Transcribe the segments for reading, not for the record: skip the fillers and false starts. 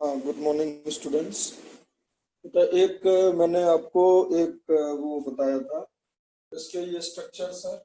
हाँ, good morning students. तो एक मैंने आपको एक वो बताया था। इसके ये स्ट्रक्चर्स हैं।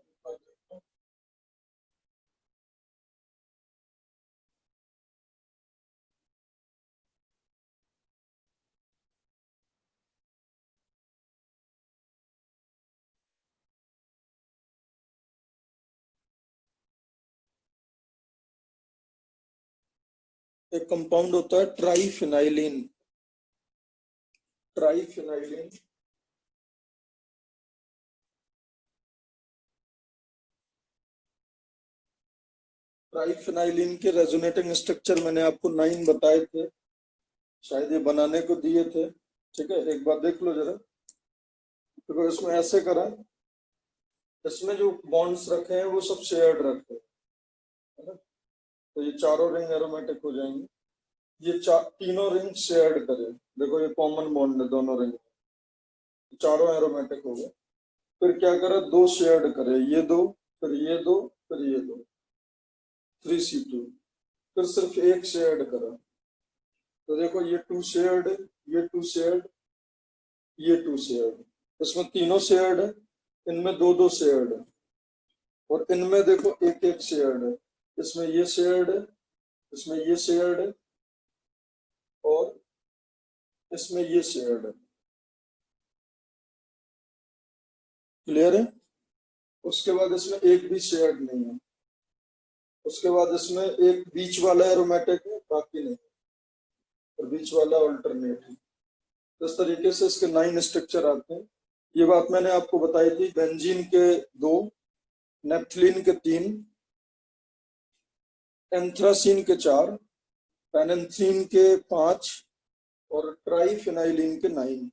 एक कंपाउंड होता है ट्राइफिनाइलिन। ट्राइफिनाइलिन ट्राइफिनाइलिन के रेजोनेटिंग स्ट्रक्चर मैंने आपको 9 बताए थे। शायद ये बनाने को दिए थे। ठीक है, एक बार देख लो जरा। तो इसमें ऐसे करा, इसमें जो बॉन्ड्स रखे हैं वो सब शेयर्ड रखे हैं, है ना। तो ये चारों रिंग एरोमेटिक हो जाएंगे। ये तीनों रिंग शेयर्ड करें। देखो ये कॉमन बॉन्ड है दोनों रिंग, चारों एरोमेटिक हो गए। फिर क्या करे, दो शेयर्ड करे, ये दो, फिर ये दो, फिर ये दो, 3C2। फिर सिर्फ एक शेयर्ड करा। तो देखो ये टू शेयर्ड, ये टू शेयर्ड, ये टू शेयर्ड। इसमें तीनों शेयर्ड है, इनमें दो दो शेयर्ड है, और इनमें देखो एक एक शेयर्ड है। इसमें ये शेयर्ड है, इसमें ये शेयर्ड है, और इसमें ये शेयर्ड है। क्लियर है। उसके बाद इसमें एक भी शेयर्ड नहीं है। उसके बाद इसमें एक बीच वाला एरोमेटिक है, बाकी नहीं, और बीच वाला अल्टरनेट है। तो इस तरीके से इसके 9 स्ट्रक्चर आते हैं। ये बात मैंने आपको बताई थी। बेंजीन के 2, नेप्थलीन के 3, एंथ्रासीन के 4, पेनेंथीन के 5, और ट्राइफिनाइलिन के 9।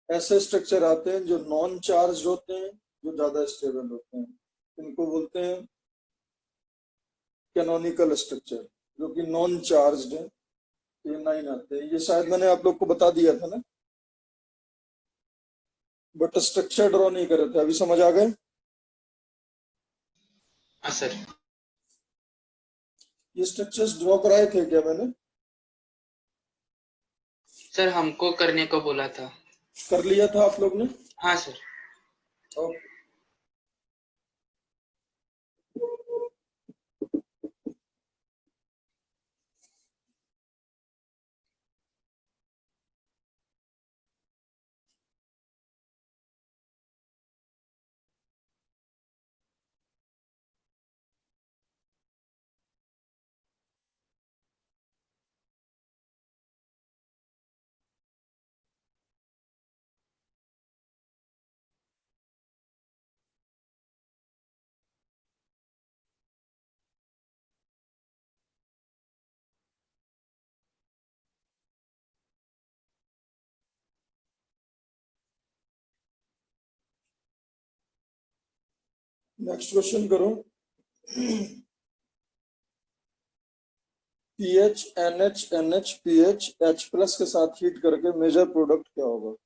ऐसे स्ट्रक्चर आते हैं जो नॉन चार्ज होते हैं, जो ज्यादा स्टेबल होते हैं। इनको बोलते हैं कैनोनिकल स्ट्रक्चर, जो कि नॉन चार्ज है। ये 9 आते हैं। ये शायद मैंने आप लोग को बता दिया था ना, बट स्ट्रक्चर ड्रॉ नहीं करे थे। अभी समझ आ गए। हाँ सर। ये स्ट्रक्चर्स ड्रॉ कराए थे क्या मैंने? सर हमको करने को बोला था। कर लिया था आप लोग ने? हाँ सर। ओके। नेक्स्ट क्वेश्चन करो। पीएच NH पीएच H+ के साथ हीट करके मेजर प्रोडक्ट क्या होगा?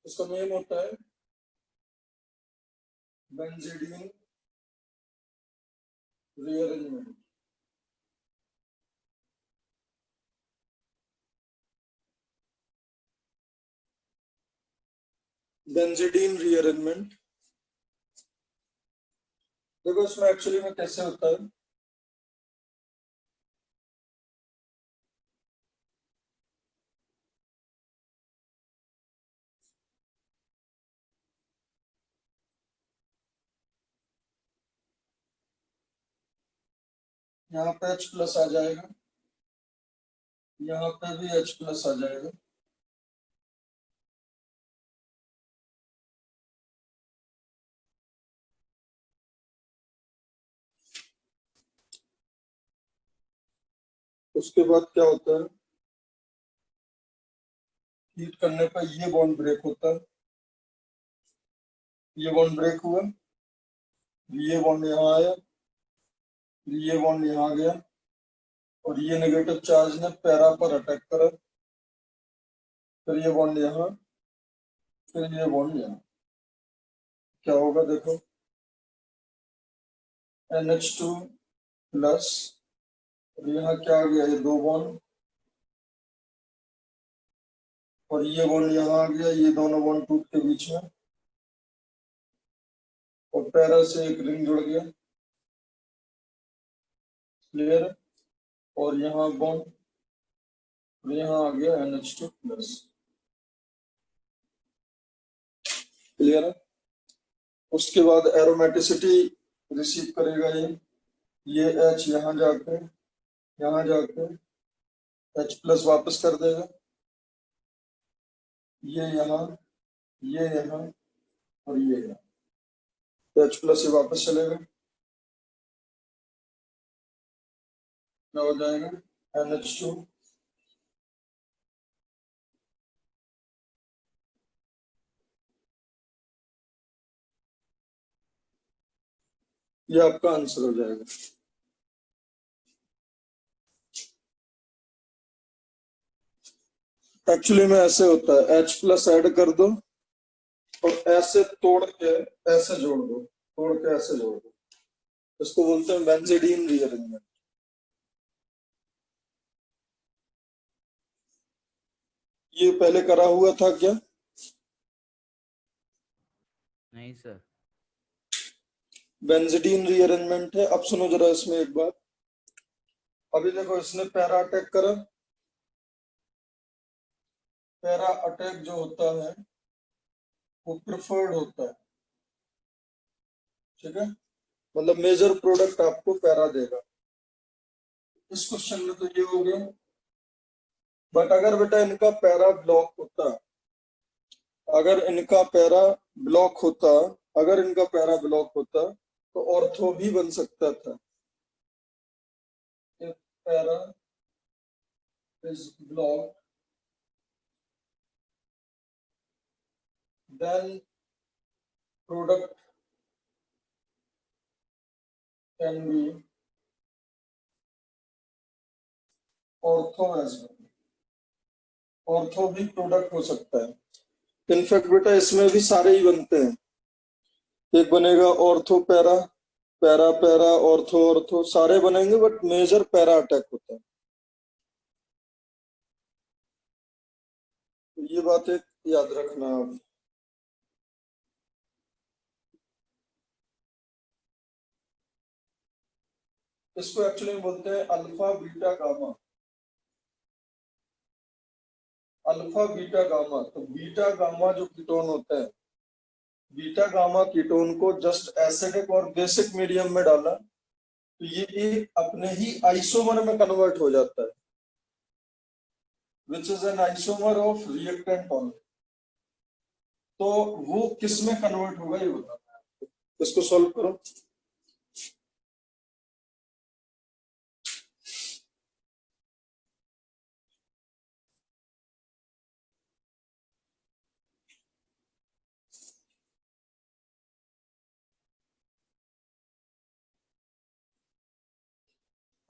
इसका नेम होता है बेंजीडीन रीअरेंजमेंट। बेंजीडीन रीअरेंजमेंट देखो इसमें एक्चुअली में कैसे होता है। यहाँ पे H प्लस आ जाएगा, यहाँ पे भी H प्लस आ जाएगा। उसके बाद क्या होता है, हीट करने पर ये बॉन्ड ब्रेक होता है, ये बॉन्ड ब्रेक हुआ, ये बॉन्ड यहाँ आया, ये बॉन्ड यहाँ गया और ये नेगेटिव चार्ज ने पैरा पर अटैक करा, फिर ये बॉन्ड यहाँ, फिर ये बॉन्ड यहाँ। क्या होगा देखो, NH2 प्लस और यहाँ क्या आ गया, ये दो बॉन्ड और ये बॉन्ड यहाँ आ गया, ये दोनों बॉन्ड टूट के बीच में और पैरा से एक रिंग जुड़ गया, क्लियर। और यहाँ बॉन्ड, यहाँ आ गया NH2 प्लस, क्लियर है। उसके बाद एरोमेटिसिटी रिसीव करेगा ये H यहाँ जाके H प्लस वापस कर देगा, ये यहाँ और ये यहाँ, तो H प्लस ये वापस चलेगा, क्या हो जाएगा NH2 ये आपका आंसर हो जाएगा। एक्चुअली में ऐसे होता है, H प्लस ऐड कर दो और ऐसे तोड़ के ऐसे जोड़ दो, तोड़ के ऐसे जोड़ दो, इसको बोलते हैं बेंजीडीन रीअरेंजमेंट। ये पहले करा हुआ था क्या? नहीं सर। बेंजीडीन रीअरेंजमेंट है। अब सुनो जरा इसमें एक बात, अभी देखो इसने पैरा अटैक करा, पैरा अटैक जो होता है वो प्रिफर्ड होता है, ठीक है, मतलब मेजर प्रोडक्ट आपको पैरा देगा। इस क्वेश्चन में तो ये हो गया, बट अगर बेटा इनका पैरा ब्लॉक होता, अगर इनका पैरा ब्लॉक होता, अगर इनका पैरा ब्लॉक होता तो ऑर्थो भी बन सकता था। If para is blocked, then product can be ortho as well. Ortho भी प्रोडक्ट हो सकता है। इनफैक्ट बेटा इसमें भी सारे ही बनते हैं, एक बनेगा ortho para, para para ortho ortho, सारे बनेंगे, बट मेजर पैरा अटैक होता है। तो ये बात एक याद रखना आप। इसको एक्चुअली बोलते हैं alpha beta gamma, alpha beta gamma. तो बीटा गामा जो कीटोन होता है, बीटा गामा कीटोन को जस्ट एसिडिक और बेसिक मीडियम में डाला तो ये एक अपने ही आइसोमर में कन्वर्ट हो जाता है, which is an isomer of reactant only. तो वो किस में कन्वर्ट होगा ये बताना है, इसको सॉल्व करो।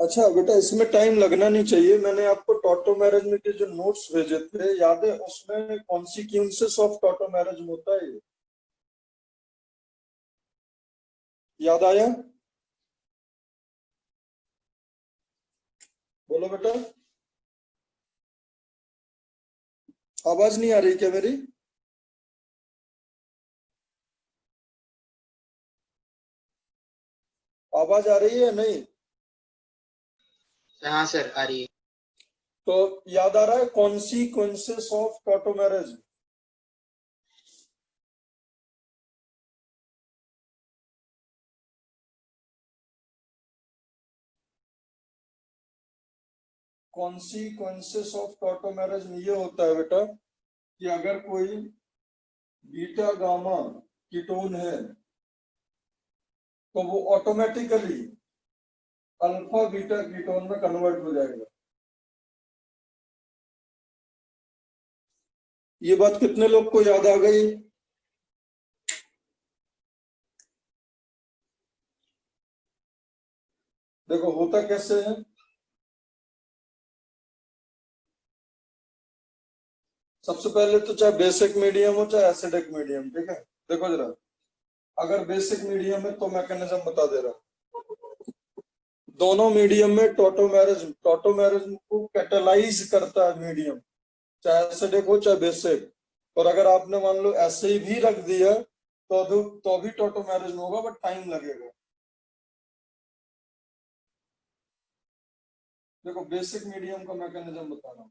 अच्छा बेटा, इसमें टाइम लगना नहीं चाहिए। मैंने आपको टॉटो मैरिज में के जो नोट्स भेजे थे याद है, उसमें कॉन्सिक्वेंसेस ऑफ टॉटो मैरिज में होता है ये, याद आया? बोलो बेटा, आवाज नहीं आ रही क्या मेरी? आवाज आ रही है नहीं? हाँ सर आ रही है। तो याद आ रहा है consequences of toto marriage? Consequences of toto marriage में ये होता है बेटा कि अगर कोई बीटा गामा कीटोन है तो वो ऑटोमेटिकली अल्फा बीटा कीटोन में कन्वर्ट हो जाएगा। ये बात कितने लोग को याद आ गई? देखो होता कैसे है, सबसे पहले तो चाहे बेसिक मीडियम हो चाहे एसिडिक मीडियम, ठीक है। देखो जरा, अगर बेसिक मीडियम है तो मैकेनिज्म बता दे रहा हूं। दोनों मीडियम में टोटोमेरिज्म को कैटेलाइज करता है मीडियम, चाहे एसिडिक हो चाहे बेसिक। और अगर आपने मान लो ऐसे ही भी रख दिया तो भी टोटोमेरिज्म होगा, बट टाइम लगेगा। देखो बेसिक मीडियम का मैकेनिज्म बता रहा हूँ।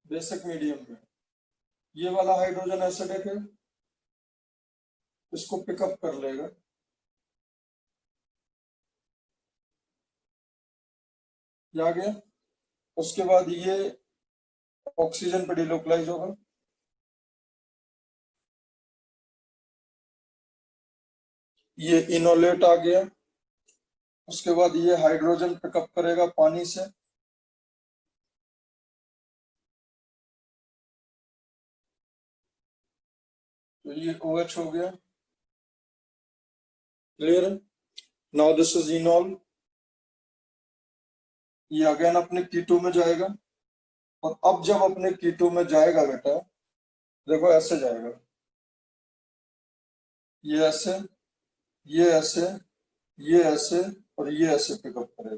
बेसिक मीडियम में ये वाला हाइड्रोजन एसिडिक है, इसको पिकअप कर लेगा, ये आ गया। उसके बाद ये ऑक्सीजन पे डिलोकलाइज होगा, ये इनोलेट आ गया। उसके बाद ये हाइड्रोजन पिकअप करेगा पानी से, तो ये OH हो गया। क्लियर है? Now this is इनॉल। ये अगेन अपने कीटो में जाएगा, और अब जब अपने कीटो में जाएगा बेटा, देखो ऐसे जाएगा, ये ऐसे, ये ऐसे, ये ऐसे, और ये ऐसे पिकअप करेगा।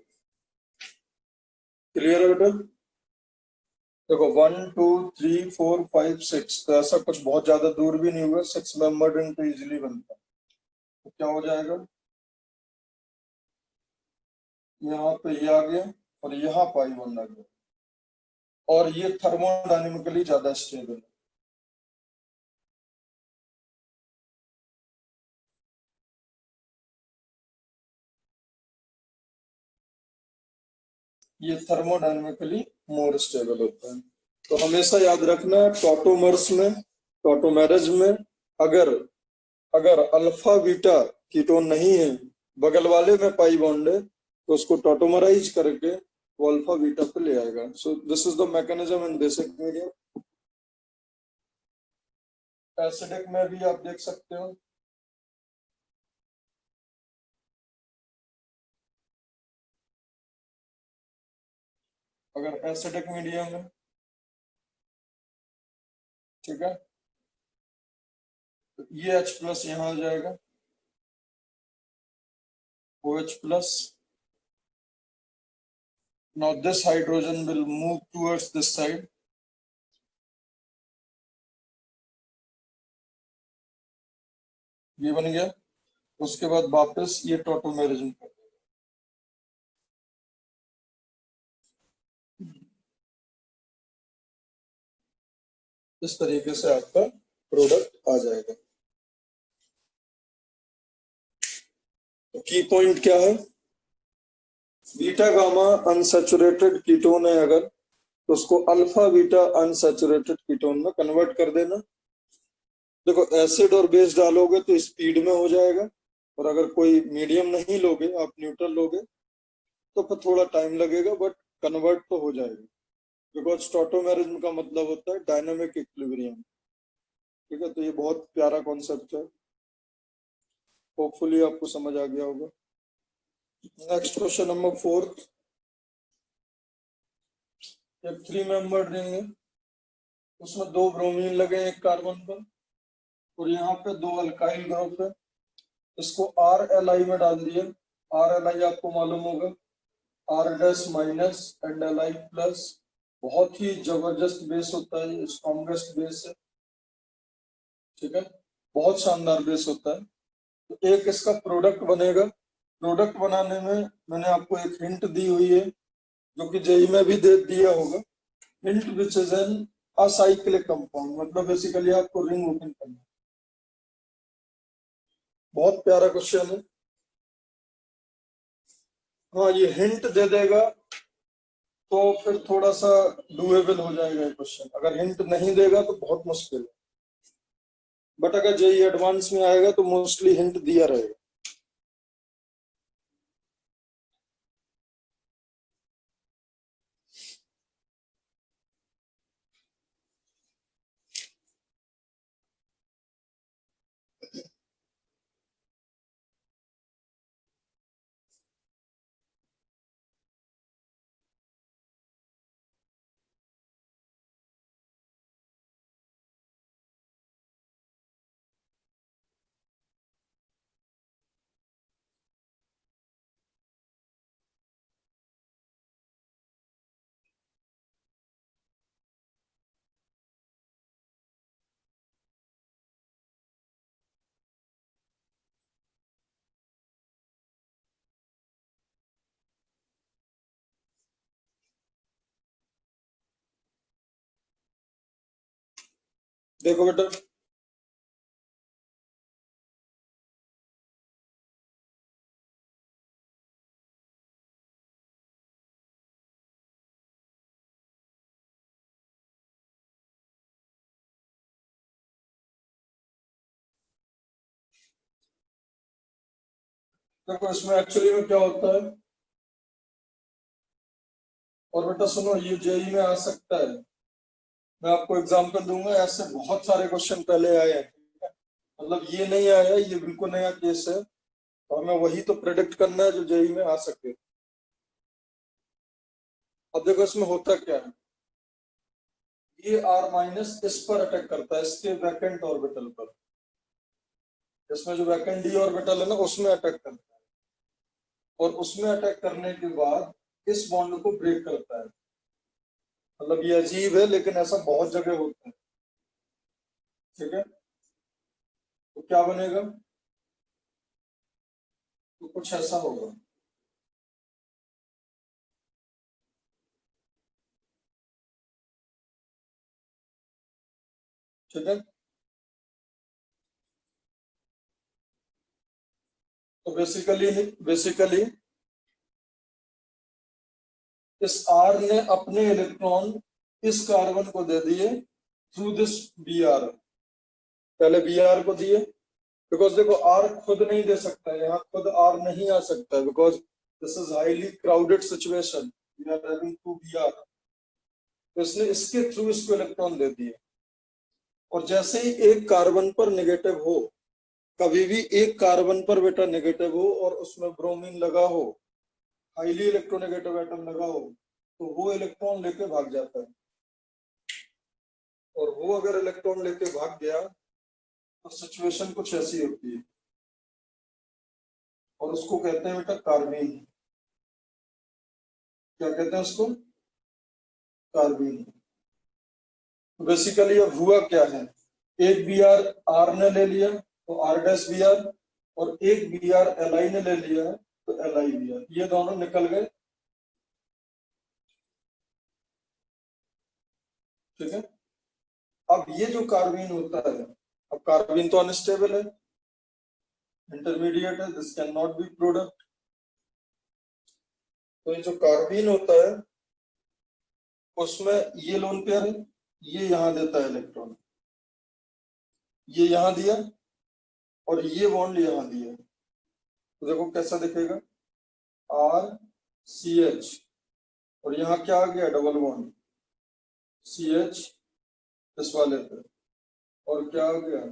क्लियर है बेटा? देखो 1 2 3 4 5 6, तो ऐसा कुछ बहुत ज्यादा दूर भी नहीं हुआ, 6 मेंबर्ड रिंग तो इजिली बनता है। तो क्या हो जाएगा, यहाँ पे ये आ गया और यहाँ पाई बॉन्ड आ गया, और ये थर्मोडायनेमिकली ज्यादा स्टेबल है। ये थर्मोडायनेमिकली मोर स्टेबल होता है। तो हमेशा याद रखना, टॉटोमर्स में, टॉटोमेरिज में, अगर अगर अल्फा बीटा कीटोन नहीं है, बगल वाले में पाई बॉन्ड है, तो उसको टॉटोमराइज करके वो अल्फा बीटा पे ले आएगा। So this is the mechanism in basic medium. Acidic में भी आप देख सकते हो, अगर एसिडिक मीडियम है, ठीक है, तो ये H+ यहाँ आ जाएगा, OH+। Now this hydrogen will move towards this side, ये बन गया। उसके बाद वापस ये टॉटोमेरिज्म कर देगा। इस तरीके से आपका प्रोडक्ट आ जाएगा। तो की पॉइंट क्या है, बीटा गामा अनसैचुरेटेड कीटोन है अगर, तो उसको अल्फा बीटा अनसैचुरेटेड कीटोन में कन्वर्ट कर देना। देखो एसिड और बेस डालोगे तो स्पीड में हो जाएगा, और अगर कोई मीडियम नहीं लोगे, आप न्यूट्रल लोगे, तो फिर थोड़ा टाइम लगेगा, बट कन्वर्ट तो हो जाएगा। बिकॉज टॉटोमेरिज्म का मतलब होता है डायनामिक इक्विलिब्रियम, ठीक है। तो ये बहुत प्यारा कॉन्सेप्ट है, होपफुली आपको समझ आ गया होगा। Next question number 4। एक 3 मेंबर रिंग है, उसमें 2 ब्रोमीन लगे हैं एक कार्बन पर, और यहाँ पे 2 अल्काइल ग्रुप है। इसको RLi में डाल दिया। RLi आपको मालूम होगा, R dash minus and Li plus. बहुत ही जबरदस्त बेस होता है, स्ट्रॉन्गेस्ट बेस है, ठीक है, बहुत शानदार बेस होता है। तो एक इसका प्रोडक्ट बनेगा। प्रोडक्ट बनाने में मैंने आपको एक हिंट दी हुई है, जो कि जेई में भी दे दिया होगा। Hint which is an acyclic compound, मतलब बेसिकली आपको रिंग ओपन करना है। बहुत प्यारा क्वेश्चन है। हाँ, ये हिंट दे देगा तो फिर थोड़ा सा डूएबल हो जाएगा क्वेश्चन। अगर हिंट नहीं देगा तो बहुत मुश्किल है, बट अगर जेई एडवांस में आएगा तो मोस्टली हिंट दिया रहेगा। देखो बेटा, देखो इसमें एक्चुअली में क्या होता है, और बेटा सुनो, ये जेई में आ सकता है। मैं आपको एग्जांपल दूंगा, ऐसे बहुत सारे क्वेश्चन पहले आए हैं, ठीक है? मतलब ये नहीं आया, ये बिल्कुल नया केस है, और हमें वही तो प्रेडिक्ट करना है जो जेई में आ सके। अब देखो इसमें होता क्या है, ये R माइनस इस पर अटैक करता है, इसके वैकेंट ऑर्बिटल पर। इसमें जो वैकेंट डी ऑर्बिटल है ना, उसमें अटैक करता है, और उसमें अटैक करने के बाद इस बॉन्ड को ब्रेक करता है। मतलब ये अजीब है, लेकिन ऐसा बहुत जगह होता है, ठीक है? तो क्या बनेगा, तो कुछ ऐसा होगा, ठीक है? तो बेसिकली इस R ने अपने इलेक्ट्रॉन इस कार्बन को दे दिए थ्रू दिस Br। पहले Br को दिए, बिकॉज देखो R खुद नहीं दे सकता है, यहाँ खुद R नहीं आ सकता है, because this is highly crowded situation, we are having to Br। तो इसने इसके थ्रू इसको इलेक्ट्रॉन दे दिए। और जैसे ही एक कार्बन पर नेगेटिव हो, कभी भी एक कार्बन पर बेटा नेगेटिव हो और उसमें ब्रोमीन लगा हो, हाईली इलेक्ट्रोनेगेटिव एटम लगा हो, तो वो इलेक्ट्रॉन लेके भाग जाता है। और वो अगर इलेक्ट्रॉन लेके भाग गया तो सिचुएशन कुछ ऐसी होती है, और उसको कहते हैं बेटा कार्बीन। क्या कहते हैं उसको, कार्बीन। तो बेसिकली अब हुआ क्या है, एक Br ने ले लिया तो R डैश Br, और एक Br Li ने ले लिया है तो Li Br, ये दोनों निकल गए, ठीक है? अब ये जो कार्बीन होता है, अब कार्बीन तो अनस्टेबल है, इंटरमीडिएट है, this can not be product. तो ये जो कार्बीन होता है उसमें ये लोन पेयर है, ये यहां देता है इलेक्ट्रॉन, ये यहां दिया, और ये बॉन्ड यहां दिया। तो देखो कैसा दिखेगा, RCH, और यहाँ क्या आ गया, डबल बॉन्ड CH इस वाले पे, और क्या आ गया,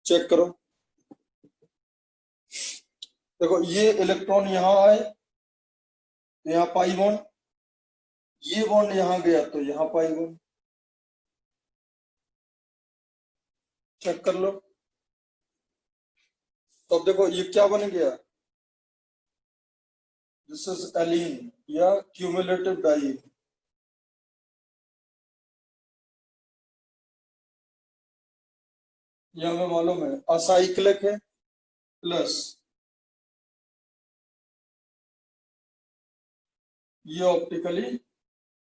चेक करो, देखो ये इलेक्ट्रॉन यहाँ आए, यहाँ पाई बॉन्ड, ये बॉन्ड यहाँ गया तो यहाँ पाई बॉन्ड। चेक कर लो। तो अब देखो ये क्या बन गया, दिस इज एलीन या क्यूमुलेटिव डाई। ये हमें मालूम है असाइक्लिक है, प्लस ये ऑप्टिकली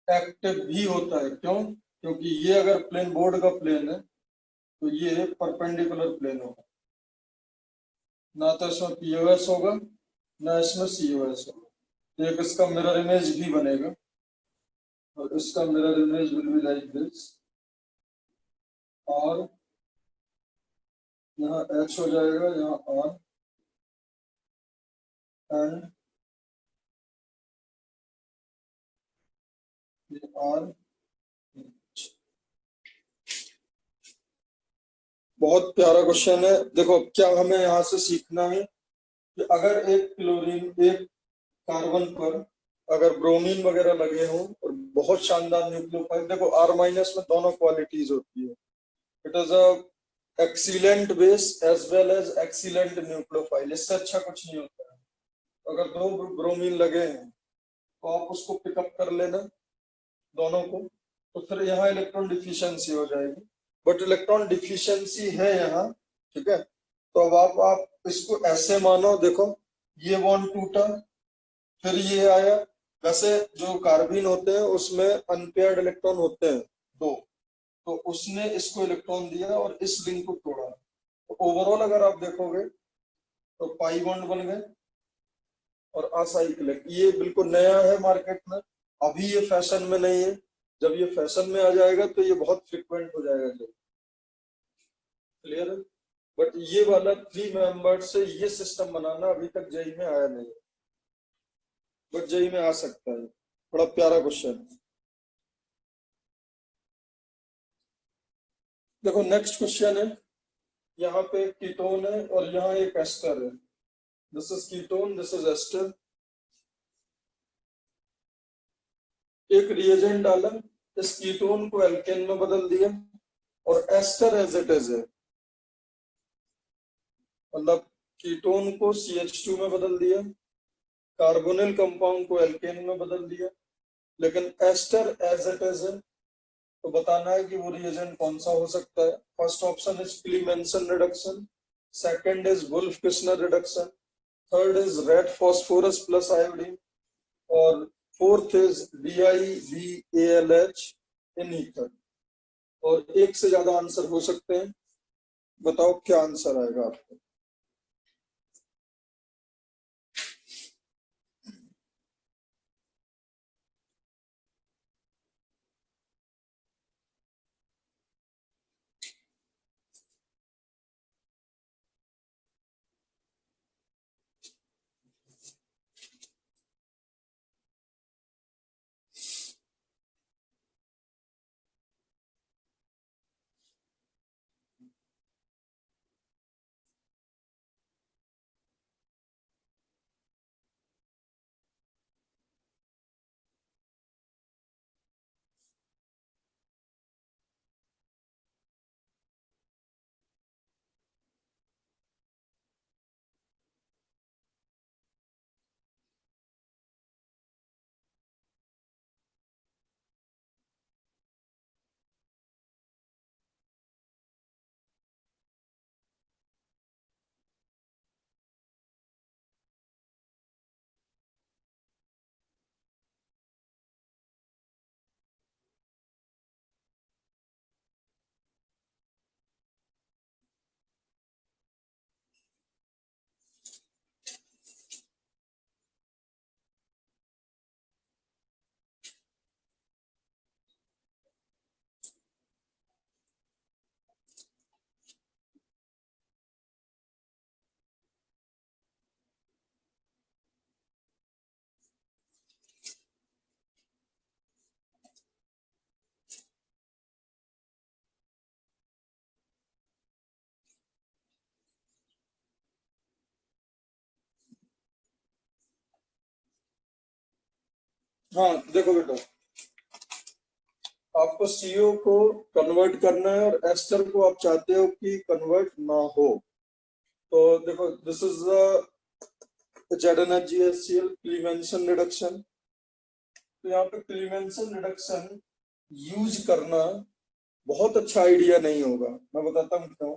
एक्टिव भी होता है। क्यों? क्योंकि ये अगर प्लेन बोर्ड का प्लेन है तो ये परपेंडिकुलर प्लेन होगा, ना तो इसमें पीओएस होगा ना इसमें सीओएस होगा। तो एक इसका मिरर इमेज भी बनेगा, और इसका mirror image will be like this, और यहाँ एच हो जाएगा, यहाँ ऑन एंड ऑन। बहुत प्यारा क्वेश्चन है। देखो क्या हमें यहाँ से सीखना है कि अगर एक क्लोरीन, एक कार्बन पर अगर ब्रोमीन वगैरह लगे हों और बहुत शानदार न्यूक्लियोफाइल, देखो R- में दोनों क्वालिटीज होती है, it is a excellent base as well as excellent nucleophile, इससे अच्छा कुछ नहीं होता है। अगर दो ब्रोमीन लगे हैं तो आप उसको पिकअप कर लेना दोनों को, तो फिर यहाँ इलेक्ट्रॉन डिफिशियंसी हो जाएगी, बट इलेक्ट्रॉन डिफिशियंसी है यहाँ, ठीक है। तो अब आप इसको ऐसे मानो, देखो ये बॉन्ड टूटा, फिर ये आया। वैसे जो कार्बीन होते हैं उसमें अनपेयर्ड इलेक्ट्रॉन होते हैं दो, तो उसने इसको इलेक्ट्रॉन दिया और इस रिंग को तोड़ा। तो ओवरऑल अगर आप देखोगे तो पाई बॉन्ड बन गए और असाइक्लिक। ये बिल्कुल नया है मार्केट में, अभी ये फैशन में नहीं है। जब ये फैशन में आ जाएगा तो ये बहुत फ्रिक्वेंट हो जाएगा। जब क्लियर है, बट ये वाला 3 मेंबर से ये सिस्टम बनाना अभी तक जेई में आया नहीं, बट जेई में आ सकता है। बड़ा प्यारा क्वेश्चन। देखो नेक्स्ट क्वेश्चन है, यहाँ पे कीटोन है और यहाँ एक एस्टर है, this is ketone, this is ester. एक रिएजेंट डाला, इस कीटोन को एल्केन में बदल दिया और एस्टर एज इट इज है, मतलब कीटोन को CH2 में बदल दिया, कार्बोनिल कंपाउंड को एल्केन में बदल दिया, लेकिन एस्टर एज इट इज है। तो बताना है कि वो रिएजेंट कौन सा हो सकता है। First option is Clemmensen reduction, second is Wolff Kishner reduction, third is red phosphorus plus iodine, और fourth is DIVALH in ether. और एक से ज्यादा आंसर हो सकते हैं, बताओ क्या आंसर आएगा आपको। हाँ देखो बेटा, आपको सीओ को कन्वर्ट करना है और एस्टर को आप चाहते हो कि कन्वर्ट ना हो। तो देखो, दिस इज ZnHgHCl क्लीमेंसन रिडक्शन। तो यहाँ पे क्लीमेंसन रिडक्शन यूज करना बहुत अच्छा आइडिया नहीं होगा। मैं बताता हूँ क्यों।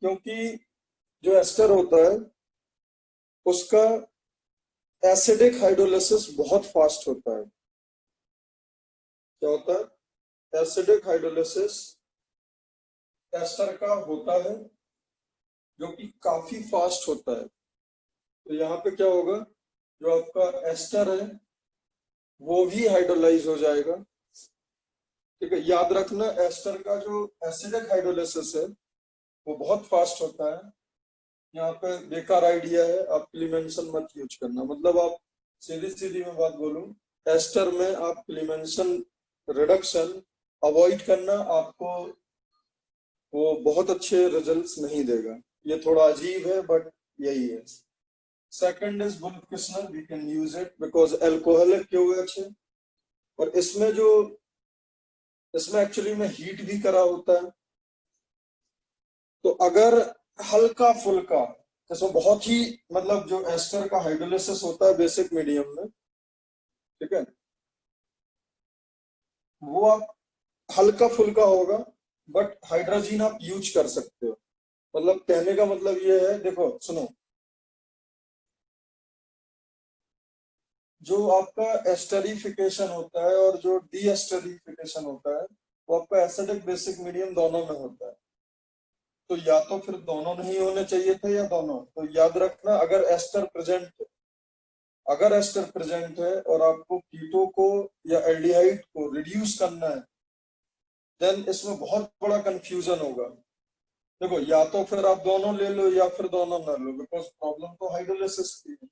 क्योंकि जो एस्टर होता है उसका एसिडिक हाइड्रोलिसिस बहुत फास्ट होता है। क्या होता है? एसिडिक हाइड्रोलिसिस एस्टर का होता है, जो कि काफी फास्ट होता है। तो यहाँ पे क्या होगा, जो आपका एस्टर है वो भी हाइड्रोलाइज हो जाएगा। ठीक है, याद रखना एस्टर का जो एसिडिक हाइड्रोलिसिस है वो बहुत फास्ट होता है। यहाँ पे बेकार आइडिया है, आप क्लीमेंसन मत यूज करना। मतलब आप सीधी सीधी मैं बात बोलूं, एस्टर में आप क्लीमेंसन रिडक्शन अवॉइड करना, आपको वो बहुत अच्छे रिजल्ट्स नहीं देगा। ये थोड़ा अजीब है बट यही है। Second is Wolff Kishner, we can use it because alcoholic क्यों है। और इसमें एक्चुअली में हीट भी करा होता है। तो अगर हल्का फुल्का, जैसे बहुत ही मतलब जो एस्टर का हाइड्रोलिसिस होता है बेसिक मीडियम में, ठीक है, वो आप हल्का फुल्का होगा बट हाइड्रोजन आप यूज कर सकते हो। मतलब कहने का मतलब ये है, देखो सुनो, जो आपका एस्टरिफिकेशन होता है और जो डी एस्टरिफिकेशन होता है वो आपका एसिडिक बेसिक मीडियम दोनों में होता है। तो या तो फिर दोनों नहीं होने चाहिए थे या दोनों। तो याद रखना, अगर एस्टर प्रेजेंट है और आपको कीटो को या एल्डिहाइड को रिड्यूस करना है, देन इसमें बहुत बड़ा कंफ्यूजन होगा। देखो, या तो फिर आप दोनों ले लो या फिर दोनों ना लो, बिकॉज प्रॉब्लम तो हाइड्रोलिसिस की है।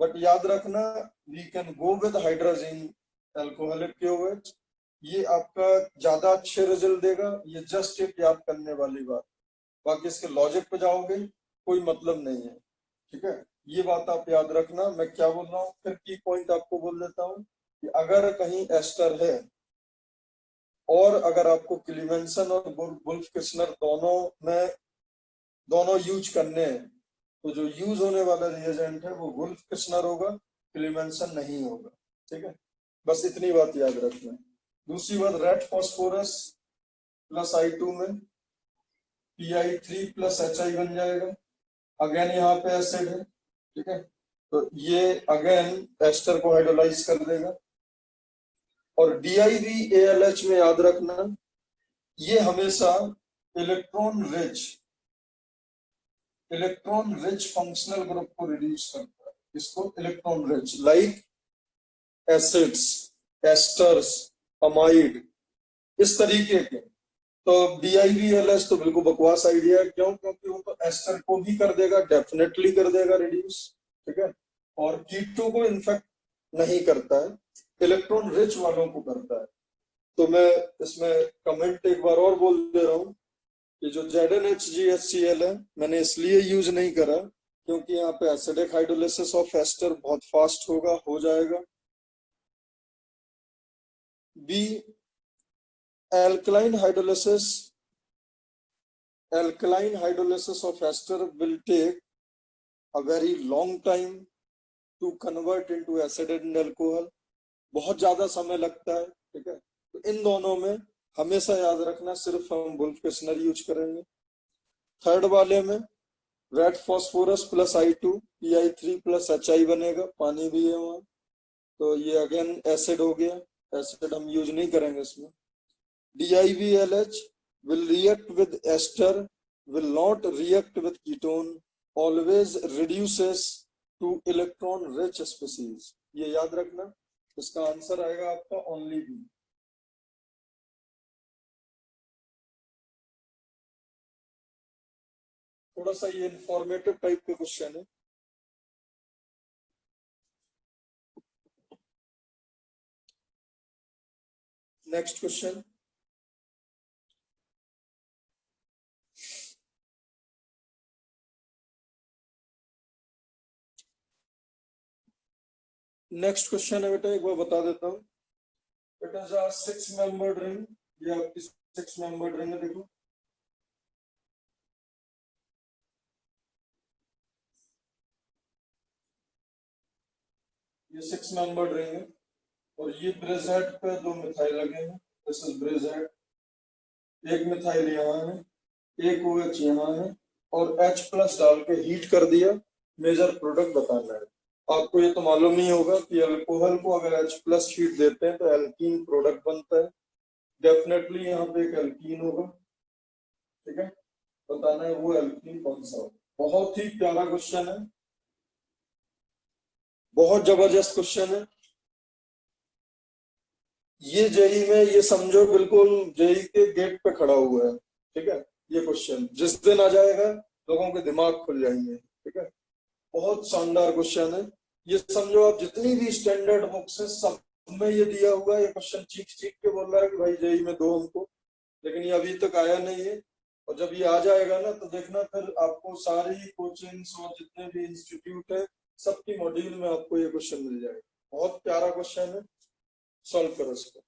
बट याद रखना, we can go with hydrogen alcoholic क्योवेट। ये आपका ज्यादा अच्छे रिजल्ट देगा। ये जस्ट एक याद करने वाली बात, बाकी इसके लॉजिक पे जाओगे कोई मतलब नहीं है। ठीक है, ये बात आप याद रखना। मैं क्या बोल रहा हूँ, फिर की पॉइंट आपको बोल देता हूँ कि अगर कहीं एस्टर है और अगर आपको क्लीमेंसन और वुल्फ किस्नर दोनों यूज करने हैं, तो जो यूज होने वाला रिएजेंट है वो वुल्फ किस्नर होगा, क्लीमेंसन नहीं होगा। ठीक है, बस इतनी बात याद रखना। दूसरी बात, रेड फॉस्फोरस प्लस I2 में Pi3 प्लस HI बन जाएगा। अगेन यहाँ पे एसिड है। ठीक है, तो ये अगेन एस्टर को हाइड्रोलाइज कर देगा। और DIVALH में याद रखना, ये हमेशा इलेक्ट्रॉन रिच फंक्शनल ग्रुप को रिड्यूस करता है। इसको electron rich like acids, asters, amide, इस तरीके के। तो DIVLH तो बिल्कुल बकवास आइडिया है। क्यों? क्योंकि वो तो एस्टर को भी कर देगा, डेफिनेटली कर देगा रिड्यूस। ठीक है, और कीटो को इनफेक्ट नहीं करता है, इलेक्ट्रॉन रिच वालों को करता है। तो मैं इसमें कमेंट एक बार और बोल दे रहा हूँ कि जो ZnHgHCl है मैंने इसलिए यूज नहीं करा क्योंकि यहाँ पे एसिडिक हाइड्रोलिसिस ऑफ एस्टर बहुत फास्ट हो जाएगा। B, alkaline hydrolysis alkaline hydrolysis of ester will take a very long time to convert into acid and alcohol। बहुत ज्यादा समय लगता है। ठीक है, तो इन दोनों में हमेशा याद रखना सिर्फ हम वुल्फ किस्नर यूज करेंगे। थर्ड वाले में red phosphorus plus I2 Pi3 plus HI बनेगा, पानी भी है वहां। तो ये अगेन एसिड हो गया, एसिड हम यूज नहीं करेंगे इसमें। DIVLH will react with ester, will not react with ketone, always reduces to electron rich species। ये याद रखना, इसका आंसर आएगा आपका ओनली बी। थोड़ा सा ये इंफॉर्मेटिव टाइप का क्वेश्चन है। नेक्स्ट क्वेश्चन, नेक्स्ट क्वेश्चन है बेटा, एक बार बता देता हूँ। बेटा जो 6 मेंबर्ड रिंग, ये आपकी 6 मेंबर्ड रिंग है, देखो ये 6 मेंबर्ड रिंग है और ये ब्रेज़ेड पे 2 मिथाइल लगे हैं। दिस इज ब्रेज़ेड, एक मिथाइल यहाँ है, एक OH यहाँ है और H प्लस डाल के हीट कर दिया, मेजर प्रोडक्ट बताना है। आपको ये तो मालूम ही होगा कि अल्कोहल को अगर H प्लस हीट देते हैं तो एल्कीन प्रोडक्ट बनता है। डेफिनेटली यहाँ पे एक एल्कीन होगा, ठीक है, बताना है वो एल्कीन कौन सा होगा। बहुत ही प्यारा क्वेश्चन है, बहुत जबरदस्त क्वेश्चन है ये। जेई में ये समझो बिल्कुल जेई के गेट पे खड़ा हुआ है, ठीक है। ये क्वेश्चन जिस दिन आ जाएगा लोगों के दिमाग खुल जाएंगे, ठीक है। बहुत शानदार क्वेश्चन है ये। समझो आप जितनी भी स्टैंडर्ड बुक्स है सब में ये दिया हुआ है। ये क्वेश्चन चीख चीख के बोल रहा है कि भाई जेई में दो हमको, लेकिन ये अभी तक आया नहीं है। और जब ये आ जाएगा ना तो देखना फिर आपको सारी कोचिंग्स और जितने भी इंस्टीट्यूट है सबकी मॉड्यूल में आपको ये क्वेश्चन मिल जाएगा। बहुत प्यारा क्वेश्चन है, सॉल्व करो इसको।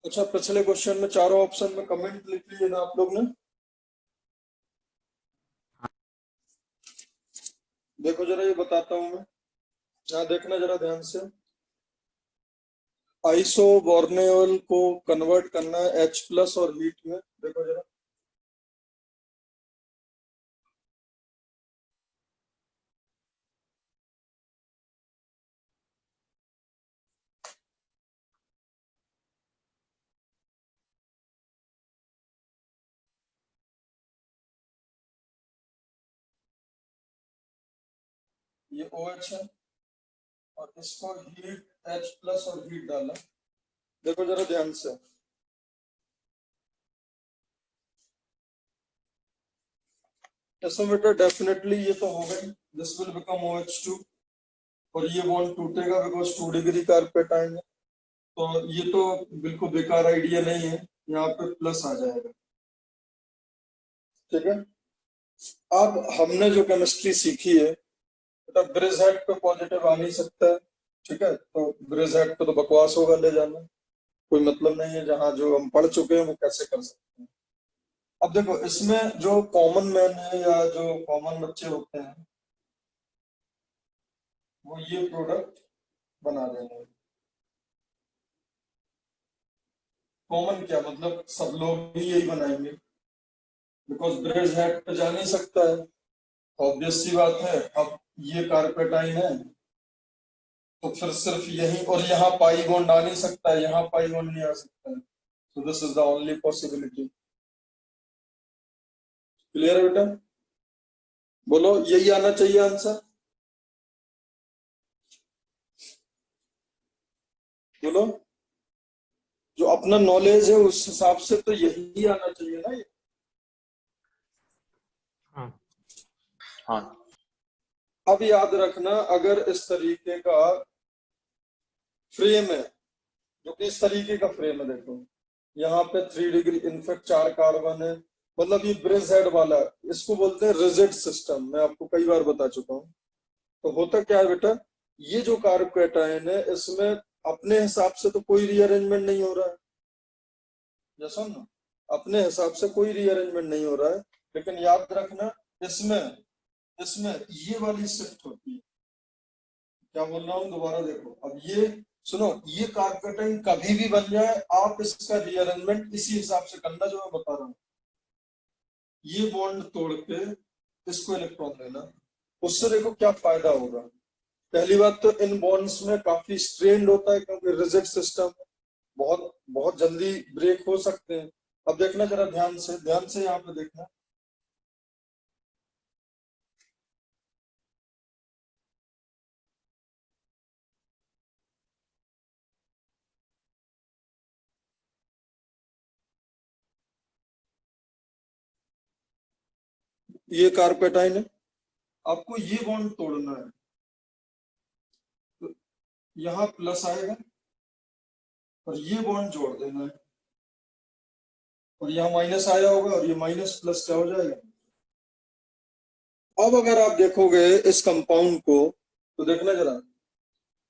अच्छा, पिछले क्वेश्चन में चारों ऑप्शन में कमेंट लिख लिए ना आप लोग ने? देखो जरा, ये बताता हूं मैं, यहाँ देखना जरा ध्यान से। आइसोबोर्नेओल को कन्वर्ट करना है H प्लस और हीट में, देखो जरा। ये OH है और इसको हीट H प्लस और हीट डाला, देखो जरा ध्यान से। इसमें बेटा डेफिनेटली ये तो होगा ही, दिस विल बिकम OH2 और ये बॉन्ड टूटेगा बिकॉज 2 डिग्री कार्पेटाइन है। तो ये तो बिल्कुल बेकार आइडिया नहीं है, यहाँ पे प्लस आ जाएगा, ठीक है। अब हमने जो केमिस्ट्री सीखी है बेटा, ब्रेज़हेड पे पॉजिटिव आ नहीं सकता है, ठीक है। तो ब्रेज़हेड पे तो बकवास होगा ले जाना, कोई मतलब नहीं है। जहां जो हम पढ़ चुके हैं वो कैसे कर सकते हैं। अब देखो इसमें जो कॉमन मैन है या जो कॉमन बच्चे होते हैं वो ये प्रोडक्ट बना देंगे। कॉमन क्या मतलब, सब लोग ही यही बनाएंगे बिकॉज ब्रेज़हेड पे जा नहीं सकता है, ऑब्वियस सी बात है। अब ये कार्पेटाइन है तो फिर सिर्फ यही, और यहाँ पाई बॉन्ड आ नहीं सकता है, यहाँ पाई बॉन्ड नहीं आ सकता है। So this is the only possibility. Clear है बेटा? बोलो यही आना चाहिए आंसर, बोलो। जो अपना नॉलेज है उस हिसाब से तो यही आना चाहिए ना ये। हाँ हाँ अब याद रखना, अगर इस तरीके का फ्रेम है, जो कि इस तरीके का फ्रेम है, देखो यहाँ पे 3 डिग्री, इनफेक्ट 4 कार्बन है, मतलब ये ब्रेज़हेड वाला, इसको बोलते हैं रिजिड सिस्टम, मैं आपको कई बार बता चुका हूँ। तो होता क्या है बेटा, ये जो कार्बोकेटायन है इसमें अपने हिसाब से तो कोई रीअरेंजमेंट नहीं हो रहा है, जैसा ना अपने हिसाब से कोई रीअरेंजमेंट नहीं हो रहा है, लेकिन याद रखना इसमें इसमें ये वाली शिफ्ट होती है। क्या बोल रहा हूँ दोबारा देखो, अब ये सुनो, ये कार्बोकेटायन कभी भी बन जाए आप इसका रीअरेंजमेंट इसी हिसाब से करना जो मैं बता रहा हूँ। ये बॉन्ड तोड़ के इसको इलेक्ट्रॉन देना, उससे देखो क्या फायदा होगा। पहली बात तो इन बॉन्ड्स में काफी स्ट्रेन्ड होता है क्योंकि रिजिड सिस्टम, बहुत बहुत जल्दी ब्रेक हो सकते हैं। अब देखना जरा ध्यान से यहाँ पे देखना। ये कार्पेटाइन है, आपको ये बॉन्ड तोड़ना है, तो यहाँ प्लस आएगा और ये बॉन्ड जोड़ देना है, और यहाँ माइनस आया होगा और ये माइनस प्लस क्या हो जाएगा। अब अगर आप देखोगे इस कंपाउंड को तो देखना जरा,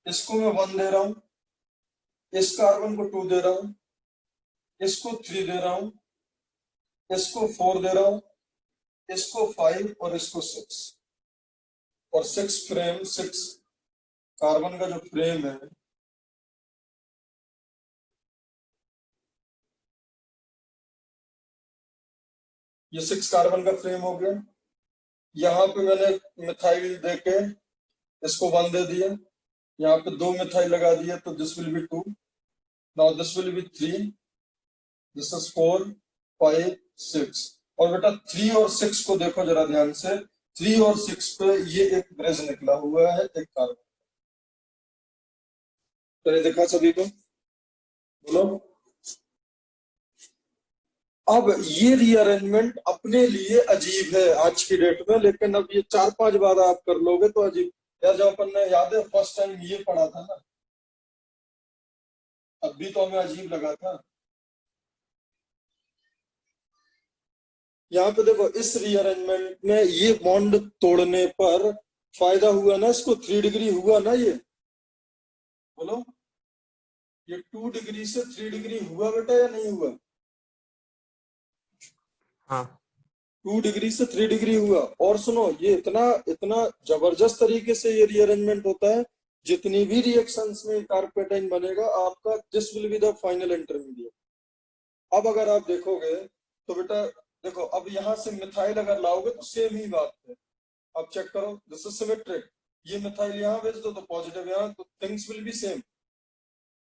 इसको मैं 1 दे रहा हूं, इस कार्बन को 2 दे रहा हूं, इसको 3 दे रहा हूं, इसको 4 दे रहा हूं, इसको 5 और इसको 6, और 6 कार्बन का जो फ्रेम है, ये 6 कार्बन का फ्रेम हो गया। यहाँ पे मैंने मिथाइल देके इसको 1 दे दिया, यहाँ पे 2 मिथाइल लगा दिया, तो this will be 2, now this will be 3, this is 4, 5, 6। और बेटा 3 और 6 को देखो जरा ध्यान से, 3 और 6 पे ये एक ब्रिज निकला हुआ है एक कार्बन। तो ये देखा सभी को, बोलो। अब ये रीअरेंजमेंट अपने लिए अजीब है आज की डेट में, लेकिन अब ये 4-5 बार आप कर लोगे तो अजीब। यार जब अपन ने, याद है फर्स्ट टाइम ये पढ़ा था ना, अब भी तो हमें अजीब लगा था। यहाँ पे देखो इस रीअरेंजमेंट में ये बॉन्ड तोड़ने पर फायदा हुआ ना, इसको 3 डिग्री हुआ ना, ये बोलो, ये 2 डिग्री से 3 डिग्री हुआ बेटा या नहीं हुआ। हाँ 2 डिग्री से 3 डिग्री हुआ। और सुनो, ये इतना इतना जबरदस्त तरीके से ये रीअरेंजमेंट होता है, जितनी भी रिएक्शंस में कार्पेटाइन बनेगा आपका, this will be the final intermediate. अब अगर आप देखोगे तो बेटा देखो, अब यहाँ से मिथाइल अगर लाओगे तो सेम ही बात है। अब चेक करो, दिस इज सिमेट्रिक, ये मिथाइल यहाँ भेज दो तो पॉजिटिव यहाँ, तो थिंग्स विल बी सेम।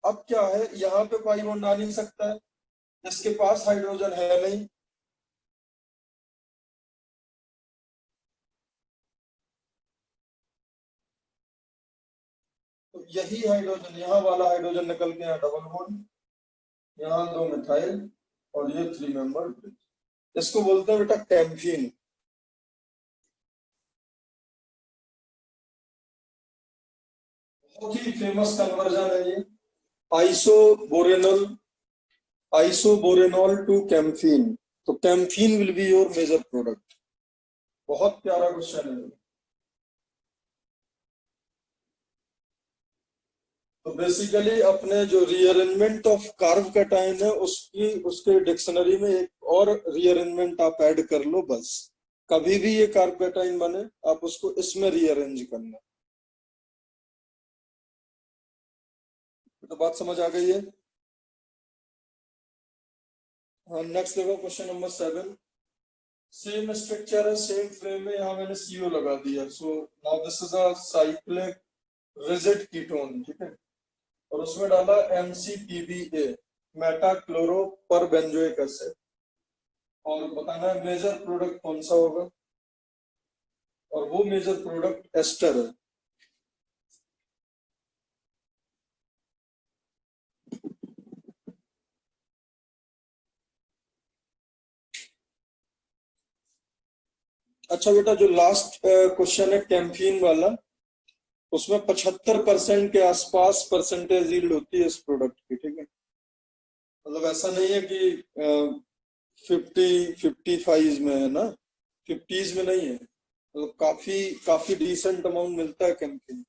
अब क्या है, यहाँ पे पाई बॉन्ड आ नहीं सकता है, इसके पास हाइड्रोजन है नहीं, तो यही हाइड्रोजन, यहाँ वाला हाइड्रोजन निकल के यहाँ डबल बॉन्ड, यहाँ 2 मिथाइल, और ये 3 मेंबर ब्रिज। इसको बोलते हैं बेटा कैम्फीन। बहुत ही फेमस कन्वर्जन है ये, आइसोबोरेनॉल, आइसोबोरेनॉल टू कैम्फीन। तो camphene will be your major product. बहुत प्यारा क्वेश्चन है। तो बेसिकली अपने जो रीअरेंजमेंट ऑफ कार्ब कैटायन है उसकी, उसके डिक्शनरी में एक और रीअरेंजमेंट आप ऐड कर लो बस। कभी भी ये कार्ब कैटायन बने आप उसको इसमें रीअरेंज करना। तो बात समझ आ गई है। हाँ नेक्स्ट देखो, क्वेश्चन नंबर 7। सेम स्ट्रक्चर है, सेम फ्रेम में, यहाँ मैंने CO लगा दिया। So now this is a cyclic rigid ketone, ठीक है, और उसमें डाला MCPBA, मेटा क्लोरो पर बेंजोइक एसिड, और बताना है मेजर प्रोडक्ट कौन सा होगा, और वो मेजर प्रोडक्ट एस्टर है। अच्छा बेटा, जो लास्ट क्वेश्चन है कैम्फीन वाला, उसमें 75% के आसपास परसेंटेज यील्ड होती है इस प्रोडक्ट की, ठीक है। मतलब ऐसा नहीं है कि 55 में है ना, 50s में नहीं है, मतलब काफी काफी डिसेंट अमाउंट मिलता है कैम्फीन।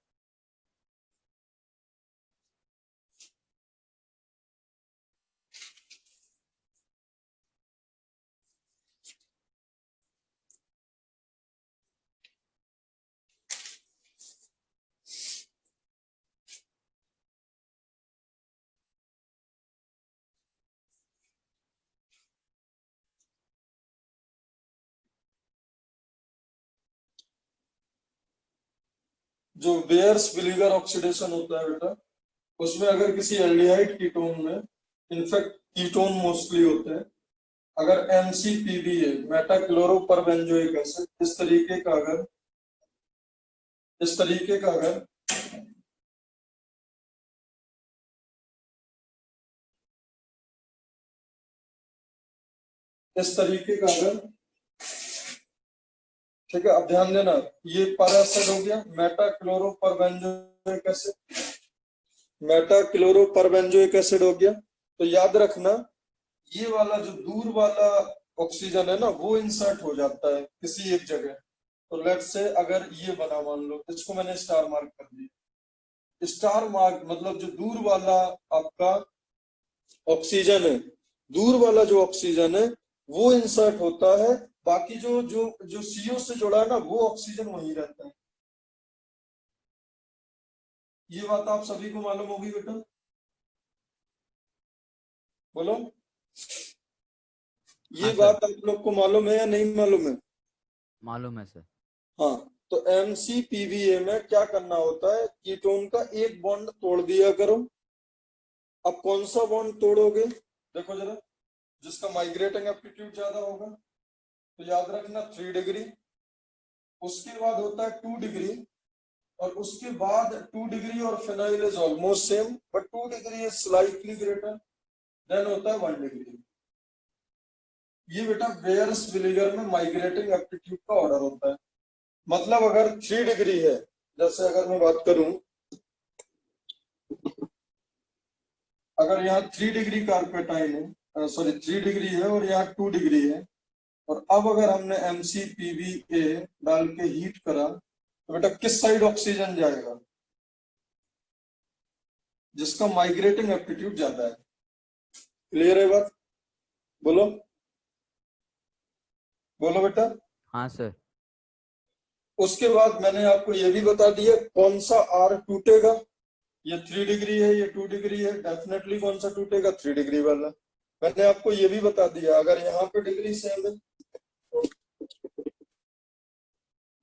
जो बेयर्स विलीगर ऑक्सीडेशन होता है बेटा, उसमें अगर किसी एल्डिहाइड कीटोन में, इनफैक्ट कीटोन मोस्टली होते हैं, अगर MCPBA मेटाक्लोरोपरबेंजोइक एसिड इस तरीके का अगर इस तरीके का अगर ठीक है, अब ध्यान देना, ये पर एसिड हो गया मेटाक्लोरोपरबेंजोइक एसिड, मेटाक्लोरोपरबेंजोइक एसिड हो गया। तो याद रखना ये वाला जो दूर वाला ऑक्सीजन है ना, वो इंसर्ट हो जाता है किसी एक जगह। तो लेट्स से अगर ये बना, मान लो इसको मैंने स्टार मार्क कर दिया। स्टार मार्क मतलब जो दूर वाला आपका ऑक्सीजन है, दूर वाला जो ऑक्सीजन है वो इंसर्ट होता है, बाकी जो जो जो CO से जुड़ा है ना, वो ऑक्सीजन वहीं रहता है। ये बात आप सभी को मालूम होगी बेटा, बोलो। ये हाँ, सर। बात आप लोग को मालूम है या नहीं मालूम है? मालूम है सर। हाँ, तो MCPBA में क्या करना होता है, कीटोन का एक बॉन्ड तोड़ दिया करो। अब कौन सा बॉन्ड तोड़ोगे, देखो जरा, जिसका माइग्रेटिंग एप्टीट्यूड ज्यादा होगा, तो याद रखना 3 डिग्री, उसके बाद होता है 2 डिग्री, और उसके बाद 2 डिग्री और phenyl is almost same, but 2 degree is slightly greater, than होता है 1 डिग्री। ये बेटा बेयर्स विलीगर में माइग्रेटिंग एप्टीट्यूड का ऑर्डर होता है। मतलब अगर 3 डिग्री है, जैसे अगर मैं बात करूं, अगर यहाँ 3 डिग्री कार्पेटाइन है, सॉरी 3 डिग्री है और यहाँ 2 डिग्री है, और अब अगर हमने MCPBA डाल के हीट करा, तो बेटा किस साइड ऑक्सीजन जाएगा? जिसका माइग्रेटिंग एप्टीट्यूड ज्यादा है। क्लियर है बात? बोलो, बोलो बेटा। हाँ सर। उसके बाद मैंने आपको ये भी बता दिया कौन सा R टूटेगा। ये 3 डिग्री है, ये 2 डिग्री है, डेफिनेटली कौन सा टूटेगा? 3 डिग्री वाला। मैंने आपको ये भी बता दिया अगर यहाँ पे डिग्री सेम है,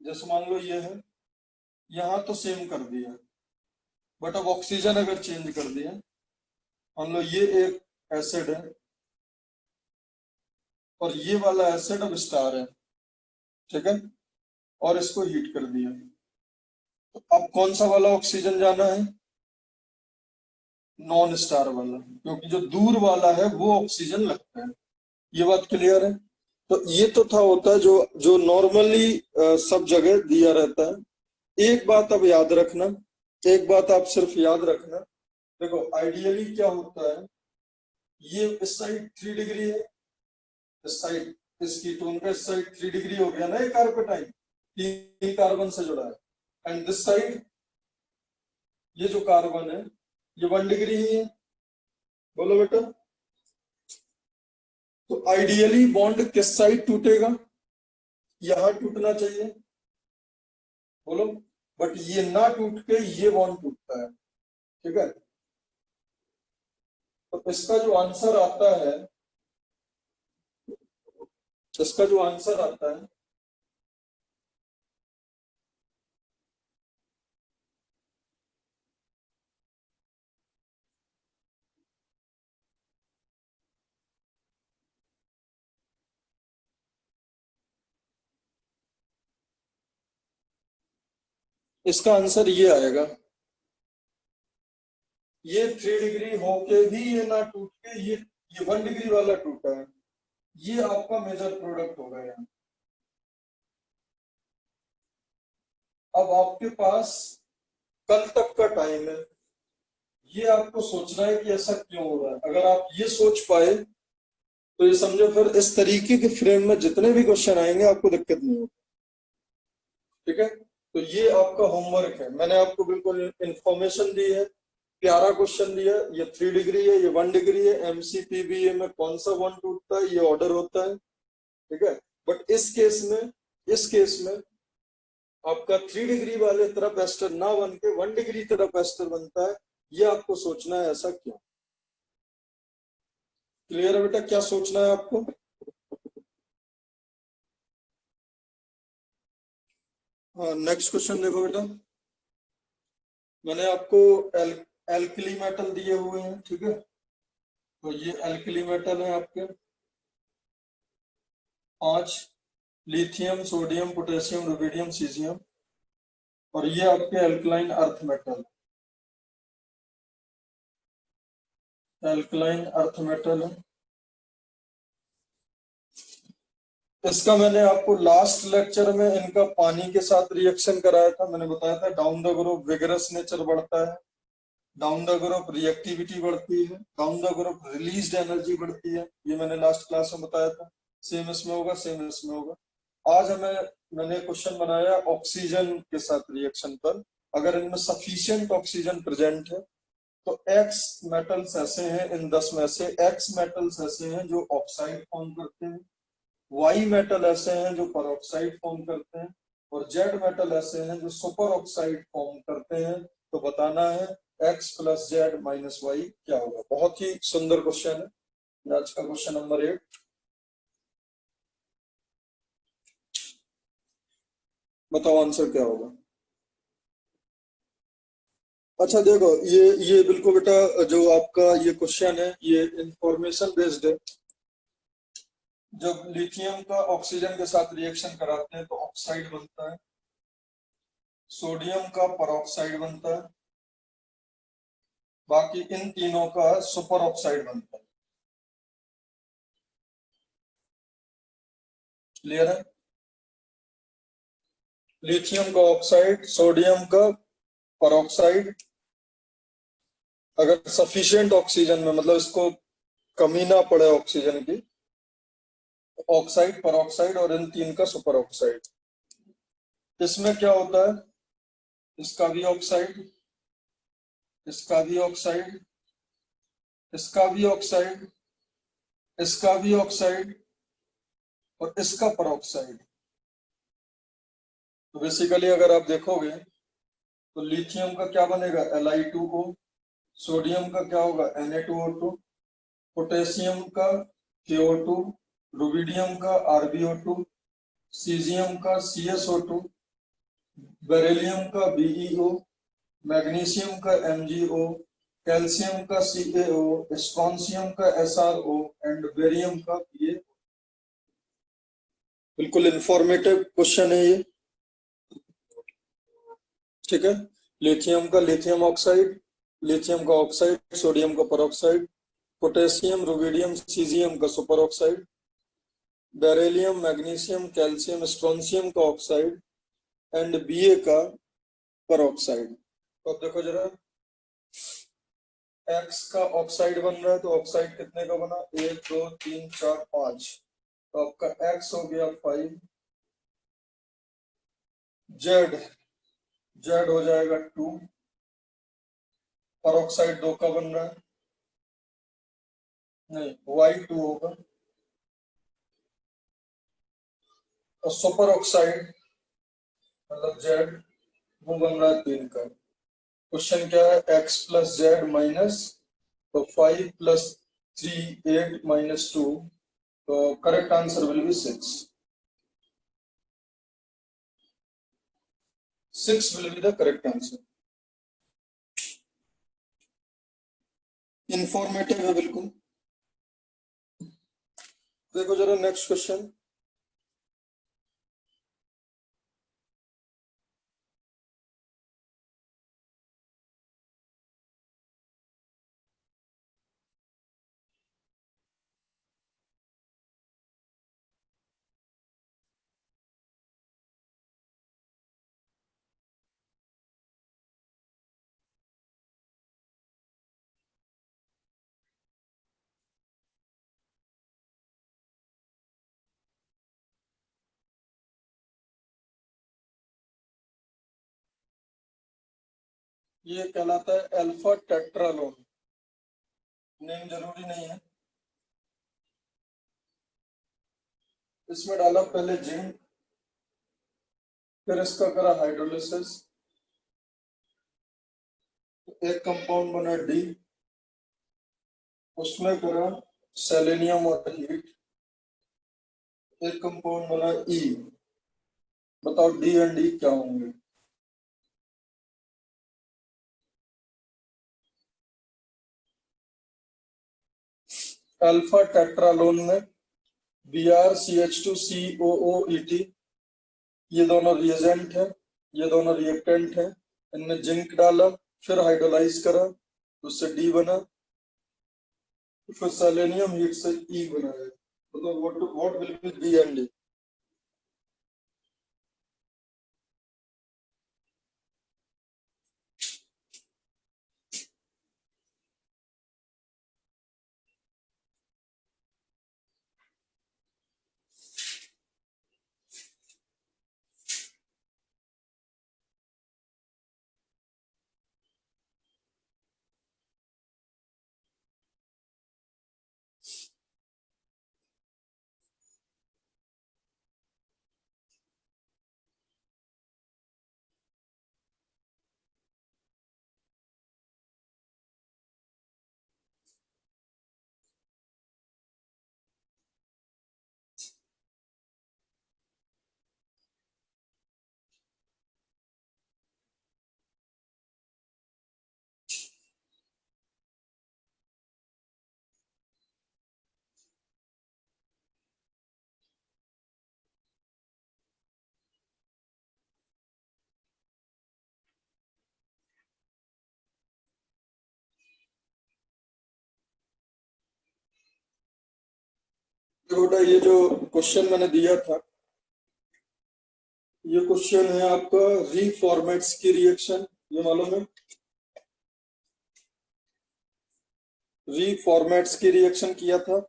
जैसे मान लो ये है, यहाँ तो सेम कर दिया, बट अब ऑक्सीजन अगर चेंज कर दिया, मान लो ये एक एसिड है और ये वाला एसिड अब स्टार है, ठीक है, और इसको हीट कर दिया, तो अब कौन सा वाला ऑक्सीजन जाना है? नॉन स्टार वाला, क्योंकि जो दूर वाला है वो ऑक्सीजन लगता है। ये बात क्लियर है? तो ये तो था होता है जो जो नॉर्मली सब जगह दिया रहता है। एक बात अब याद रखना, एक बात आप सिर्फ याद रखना, देखो आइडियली क्या होता है, ये इस साइड 3 डिग्री है, इस साइड इस कीटोन का इस साइड 3 डिग्री हो गया ना, ये कार्पेटाइन 3 कार्बन से जुड़ा है, एंड दिस साइड ये जो कार्बन है ये 1 डिग्री ही है। बोलो बेटा, तो आइडियली बॉन्ड किस साइड टूटेगा? यहां टूटना चाहिए, बोलो, बट ये ना टूट के ये बॉन्ड टूटता है, ठीक है। तो इसका जो आंसर आता है, इसका जो आंसर आता है, इसका आंसर ये आएगा, ये 3 डिग्री होके भी ये ना टूट के ये 1 डिग्री वाला टूटा है, ये आपका मेजर प्रोडक्ट होगा यहाँ। अब आपके पास कल तक का टाइम है, ये आपको सोचना है कि ऐसा क्यों हो रहा है। अगर आप ये सोच पाए तो ये समझो फिर इस तरीके के फ्रेम में जितने भी क्वेश्चन आएंगे आपको दिक्कत नहीं होगी, ठीक है। तो ये आपका होमवर्क है, मैंने आपको बिल्कुल इंफॉर्मेशन दी है, प्यारा क्वेश्चन दिया। ये 3 डिग्री है, ये 1 डिग्री है, MCPBA में कौन सा बॉन्ड टूटता है, ये ऑर्डर होता है, ठीक है। बट इस केस में आपका 3 डिग्री वाले तरफ एस्टर ना बन के 1 डिग्री तरफ एस्टर बनता है, ये आपको सोचना है ऐसा क्यों। क्लियर है बेटा, क्या सोचना है आपको? हाँ, नेक्स्ट क्वेश्चन देखो बेटा। मैंने आपको एल्कली मेटल दिए हुए हैं, ठीक है। तो ये एल्कली मेटल है आपके 5, lithium, sodium, potassium, rubidium, caesium. और ये आपके alkaline earth metal, alkaline earth metal है। इसका मैंने आपको लास्ट लेक्चर में इनका पानी के साथ रिएक्शन कराया था। मैंने बताया था down the group vigorous nature बढ़ता है, डाउन द ग्रुप रिएक्टिविटी बढ़ती है, down the group released energy बढ़ती है। ये मैंने लास्ट क्लास में बताया था। सेम इसमें होगा, सेम इसमें होगा। आज मैंने क्वेश्चन बनाया ऑक्सीजन के साथ रिएक्शन पर। अगर इनमें सफिशिएंट ऑक्सीजन प्रेजेंट है तो एक्स मेटल्स ऐसे हैं, इन 10 में से एक्स मेटल्स ऐसे हैं जो ऑक्साइड फॉर्म करते हैं, वाई मेटल ऐसे हैं जो परऑक्साइड फॉर्म करते हैं, और जेड मेटल ऐसे हैं जो सुपर ऑक्साइड फॉर्म करते हैं। तो बताना है X plus Z minus Y क्या होगा। बहुत ही सुंदर क्वेश्चन है आज का क्वेश्चन नंबर 8। बताओ आंसर क्या होगा। अच्छा देखो, ये बिल्कुल बेटा, जो आपका ये क्वेश्चन है ये इंफॉर्मेशन बेस्ड है। जब लिथियम का ऑक्सीजन के साथ रिएक्शन कराते हैं तो ऑक्साइड बनता है, सोडियम का परऑक्साइड बनता है, बाकी इन तीनों का सुपर ऑक्साइड बनता है। क्लियर है? लिथियम का ऑक्साइड, सोडियम का परऑक्साइड। अगर सफिशिएंट ऑक्सीजन में, मतलब इसको कमी ना पड़े ऑक्सीजन की, ऑक्साइड, परऑक्साइड और इन तीन का सुपर ऑक्साइड। इसमें क्या होता है, इसका भी ऑक्साइड, इसका भी ऑक्साइड, इसका भी ऑक्साइड, इसका भी ऑक्साइड और इसका परऑक्साइड। तो बेसिकली अगर आप देखोगे तो लिथियम का क्या बनेगा, Li2O, सोडियम का क्या होगा, Na2O2, पोटेशियम का KO2, रुबिडियम का RbO2, सीजियम का CsO2, बेरिलियम का BeO, मैग्नीशियम का MgO, कैल्शियम का CaO, स्ट्रोंशियम का SrO एंड बेरियम का Pa। बिल्कुल इंफॉर्मेटिव क्वेश्चन है ये, ठीक है। लिथियम का लिथियम ऑक्साइड, लिथियम का ऑक्साइड, सोडियम का परऑक्साइड, पोटेशियम, रुबिडियम, सीजियम का super oxide, beryllium, magnesium, calcium, strontium का ऑक्साइड एंड Ba का परऑक्साइड। तो अब देखो जरा, एक्स का ऑक्साइड बन रहा है तो ऑक्साइड कितने का बना, 1 2 3 4 5। तो आपका एक्स हो गया 5, जेड जेड हो जाएगा 2, परऑक्साइड 2 का बन रहा है, नहीं Y2 होगा, और सुपर ऑक्साइड मतलब जेड वो बन रहा है 3 का। क्वेश्चन क्या है, एक्स प्लस जेड माइनस, तो 5 प्लस 3 8 माइनस 2, तो correct answer will be 6। 6 will be the correct answer। Informative है बिल्कुल। देखो जरा नेक्स्ट क्वेश्चन, ये कहलाता है अल्फा टेट्रालोन। नेम जरूरी नहीं है। इसमें डाला पहले जिंक, फिर इसका करा हाइड्रोलिसिस, एक कंपाउंड बना डी, उसमें करा सेलेनियम और हीट, एक कंपाउंड बना ई। बताओ डी एंड डी क्या होंगे। अल्फा टेट्रालोन में BrCH2COOET, ये दोनों रिएजेंट है, ये दोनों रिएक्टेंट है। इनमें जिंक डाला, फिर हाइड्रोलाइज करा, उससे D बना, फिर सेलेनियम हीट से E बनाया। मतलब what will be B and D? तो बेटा ये जो क्वेश्चन मैंने दिया था, ये क्वेश्चन है आपका रीफॉर्मेट्स की रिएक्शन, ये मालूम है? रीफॉर्मेट्स की रिएक्शन किया था।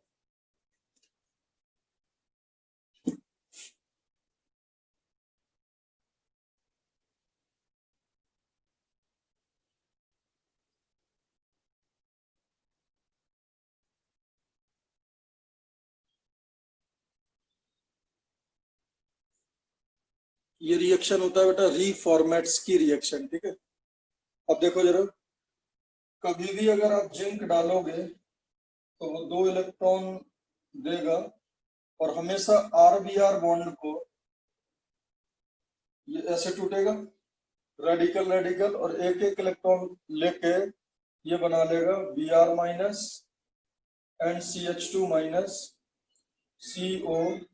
ये रिएक्शन होता है बेटा रीफॉर्मेट्स की रिएक्शन, ठीक है। अब देखो जरा, कभी भी अगर आप जिंक डालोगे तो वो 2 इलेक्ट्रॉन देगा, और हमेशा RBr बॉन्ड को ये ऐसे टूटेगा, रेडिकल रेडिकल, और एक एक इलेक्ट्रॉन लेके ये बना लेगा Br minus and CH2 minus COOET।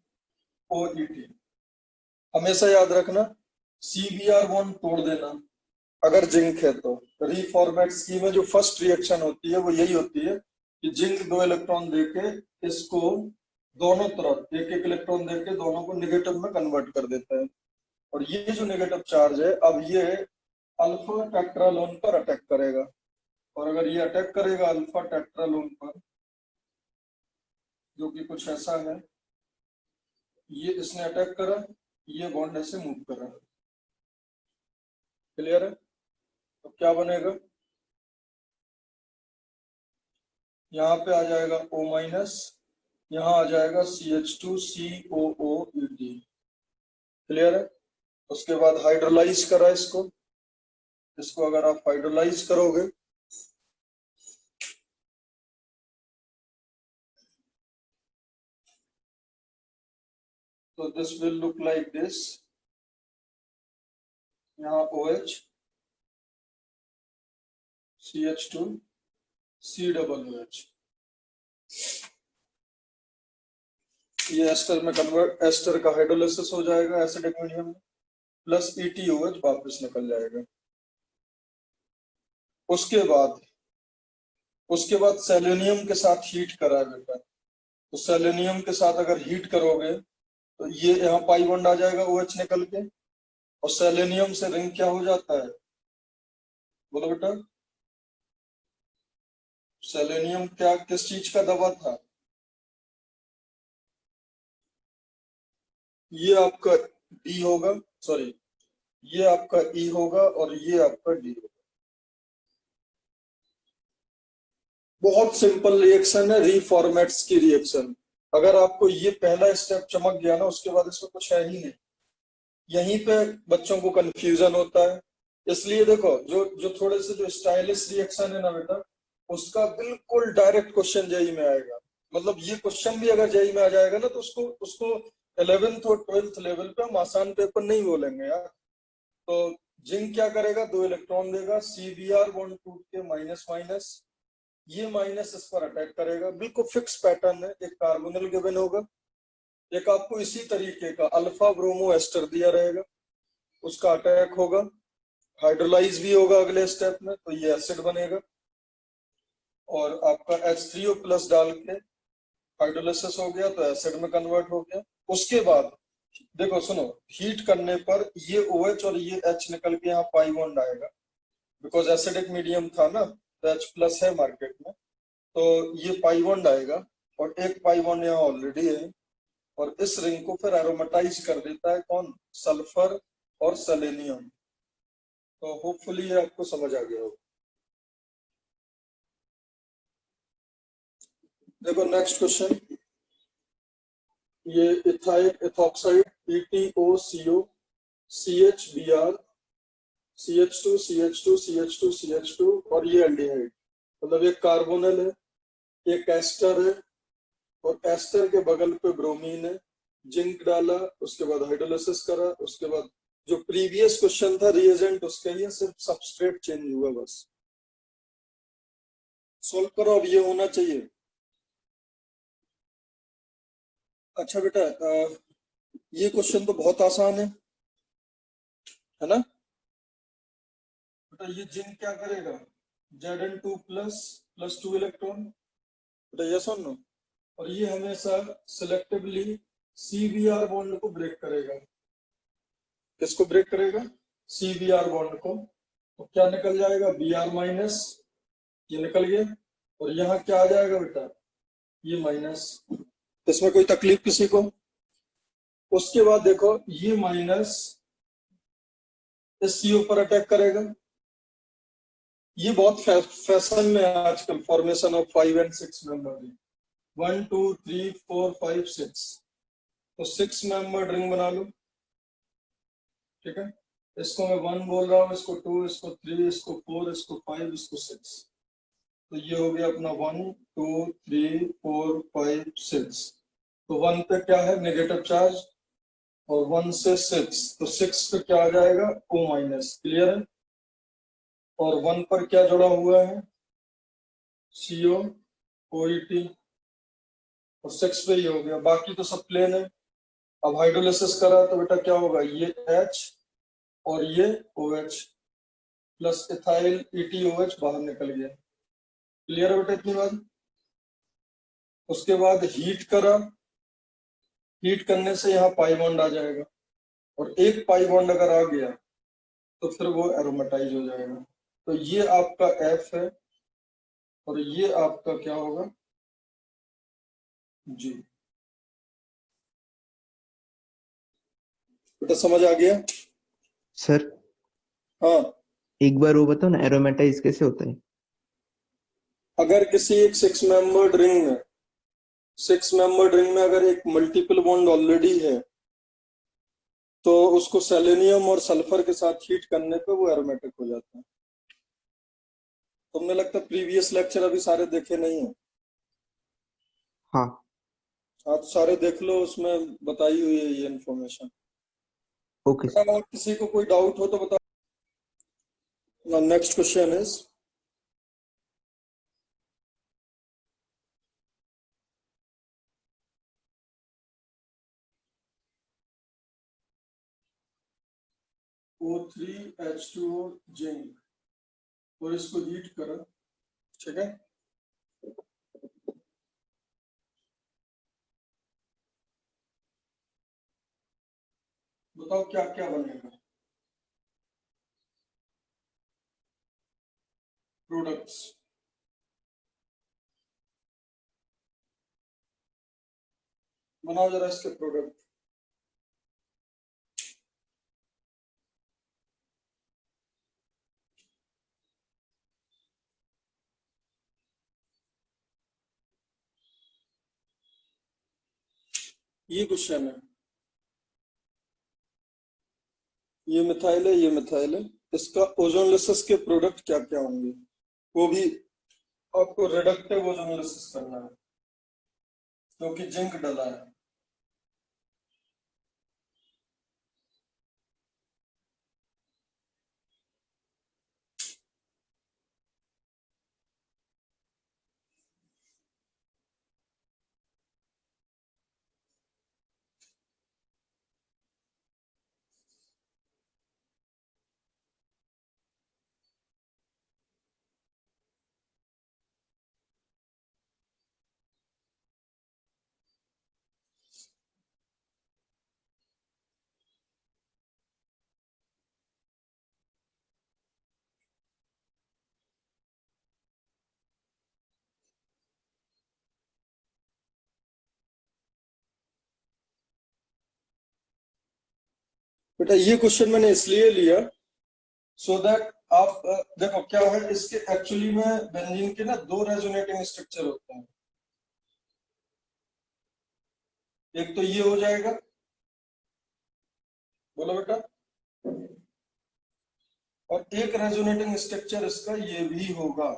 हमेशा याद रखना, CBr बॉन्ड तोड़ देना अगर जिंक है तो। रीफॉर्मेट स्कीम में जो फर्स्ट रिएक्शन होती है वो यही होती है कि जिंक 2 इलेक्ट्रॉन देके इसको दोनों तरफ एक एक इलेक्ट्रॉन देके दोनों को निगेटिव में कन्वर्ट कर देता है। और ये जो नेगेटिव चार्ज है, अब ये अल्फा टेट्रालोन पर अटैक करेगा, और अगर ये अटैक करेगा अल्फा टेट्रालोन पर, जो कि कुछ ऐसा है, ये इसने अटैक करा, ये बॉन्ड ऐसे मूव करा, क्लियर है? तो क्या बनेगा, यहाँ पे आ जाएगा O माइनस, यहाँ आ जाएगा CH2COOET, क्लियर है? उसके बाद हाइड्रोलाइज करा इसको, इसको अगर आप हाइड्रोलाइज करोगे तो this will look like this, यहाँ OH CH2 COOH, ये एस्टर में कन्वर्ट, एस्टर का हाइड्रोलिसिस हो जाएगा एसिडिक मीडियम में, प्लस ETOH वापस निकल जाएगा। उसके बाद सेलेनियम के साथ हीट करा है बेटा, तो सेलेनियम के साथ अगर हीट करोगे तो ये यहाँ पाई बॉन्ड आ जाएगा OH निकल के, और सेलेनियम से रिंग क्या हो जाता है, बोलो बेटा? सेलेनियम क्या किस चीज का दवा था? ये आपका डी होगा, सॉरी, ये आपका ई होगा और ये आपका डी होगा। बहुत सिंपल रिएक्शन है रीफॉर्मेट्स की रिएक्शन। अगर आपको ये पहला स्टेप चमक गया ना, उसके बाद इसमें कुछ है ही नहीं। यहीं पे बच्चों को कंफ्यूजन होता है। इसलिए देखो, जो जो थोड़े से जो स्टाइलिश रिएक्शन है ना बेटा, उसका बिल्कुल डायरेक्ट क्वेश्चन जेई में आएगा। मतलब ये क्वेश्चन भी अगर जेई में आ जाएगा ना, तो उसको उसको 11th और 12th लेवल पे हम आसान पेपर नहीं बोलेंगे यार। तो जिंक क्या करेगा, 2 इलेक्ट्रॉन देगा, CBr बॉन्ड टूट के माइनस माइनस, ये माइनस इस पर अटैक करेगा, बिल्कुल फिक्स पैटर्न है। एक कार्बोनिल गिवन होगा, एक आपको इसी तरीके का अल्फा ब्रोमो एस्टर दिया रहेगा, उसका अटैक होगा, हाइड्रोलाइज भी होगा अगले स्टेप में, तो ये एसिड बनेगा और आपका H3O प्लस डाल के हाइड्रोलिसिस हो गया तो एसिड में कन्वर्ट हो गया। उसके बाद देखो सुनो, हीट करने पर ये OH और ये H निकल के यहाँ पाई बॉन्ड आएगा, बिकॉज एसिडिक मीडियम था ना, तो H प्लस है मार्केट में, तो ये पाई बॉन्ड आएगा और एक पाई बॉन्ड यहाँ ऑलरेडी है, और इस रिंग को फिर एरोमेटाइज कर देता है कौन, सल्फर और सेलेनियम। तो होपफुली ये आपको समझ आ गया होगा। देखो नेक्स्ट क्वेश्चन, ये ethyl ethoxide ETOCO CHBr CH2 CH2 CH2 CH2 और ये एल्डिहाइड, मतलब एक कार्बोनिल है, एक एस्टर है और एस्टर के बगल पे ब्रोमीन है। जिंक डाला, उसके बाद हाइड्रोलिसिस करा, उसके बाद जो प्रीवियस क्वेश्चन था रिएजेंट उसका ही है, सिर्फ सबस्ट्रेट चेंज हुआ बस। सोल्व करो, अब ये होना चाहिए। अच्छा बेटा, ये क्वेश्चन तो बहुत आसान है ना बेटा? ये जिंक क्या करेगा, Zn2 प्लस प्लस 2 इलेक्ट्रॉन बेटा, ये सुन लो। और ये हमेशा सिलेक्टिवली CBr बॉन्ड को ब्रेक करेगा। किसको ब्रेक करेगा, CBr बॉन्ड को। तो क्या निकल जाएगा, Br माइनस, ये निकल गया, और यहाँ क्या आ जाएगा बेटा, ये माइनस। इसमें कोई तकलीफ किसी को? उसके बाद देखो ये माइनस इस CO पर अटैक करेगा। ये बहुत फैशन में है आजकल, formation of 5 and 6 member ring, 1 2 3 4 5 6, तो 6 मेंबर रिंग बना लो, ठीक है। इसको मैं 1 बोल रहा हूँ, इसको 2, इसको 3, इसको 4, इसको 5, इसको 6, तो ये हो गया अपना 1 2 3 4 5 6। तो 1 पे क्या है, नेगेटिव चार्ज, और 1 से 6, तो 6 पे क्या आ जाएगा, O माइनस, क्लियर है। और 1 पर क्या जुड़ा हुआ है, CO OET, और 6 पे ही हो गया, बाकी तो सब प्लेन है। अब हाइड्रोलिसिस करा तो बेटा क्या होगा, ये H और ये OH प्लस इथाइल ETOH बाहर निकल गया, क्लियर है बेटा इतनी बात। उसके बाद हीट करा, हीट करने से यहाँ पाई बॉन्ड आ जाएगा, और एक पाई बॉन्ड अगर आ गया तो फिर वो एरोमेटाइज हो जाएगा। तो ये आपका F है और ये आपका क्या होगा, G। बेटा समझ आ गया? सर हाँ, एक बार वो बताओ ना, एरोमेटाइज कैसे होता है? अगर किसी एक 6 मेंबर्ड रिंग में, 6 मेंबर्ड रिंग में अगर एक मल्टीपल बॉन्ड ऑलरेडी है, तो उसको सेलेनियम और सल्फर के साथ हीट करने पे वो एरोमेटिक हो जाता है। तुमने लगता प्रीवियस लेक्चर अभी सारे देखे नहीं है? हाँ हाँ तो सारे देख लो, उसमें बताई हुई है ये इन्फॉर्मेशन। Okay sir. और किसी को कोई डाउट हो तो बताओ। Next question is, O3H2O zinc, और इसको हीट करो, ठीक है। बताओ क्या क्या बनेगा प्रोडक्ट्स। बनाओ जरा इसके प्रोडक्ट। ये क्वेश्चन है, ये मिथाइल है, ये मिथाइल है, इसका ओजोनलिसिस के प्रोडक्ट क्या क्या होंगे, वो भी आपको रिडक्टिव ओजोनलिसिस करना है, क्योंकि जिंक डला है। बेटा ये क्वेश्चन मैंने इसलिए लिया सो दैट आप देखो क्या है, इसके एक्चुअली में बेंजीन के ना दो रेजोनेटिंग स्ट्रक्चर होते हैं। एक तो ये हो जाएगा, बोलो बेटा, और एक रेजोनेटिंग स्ट्रक्चर इसका ये भी होगा।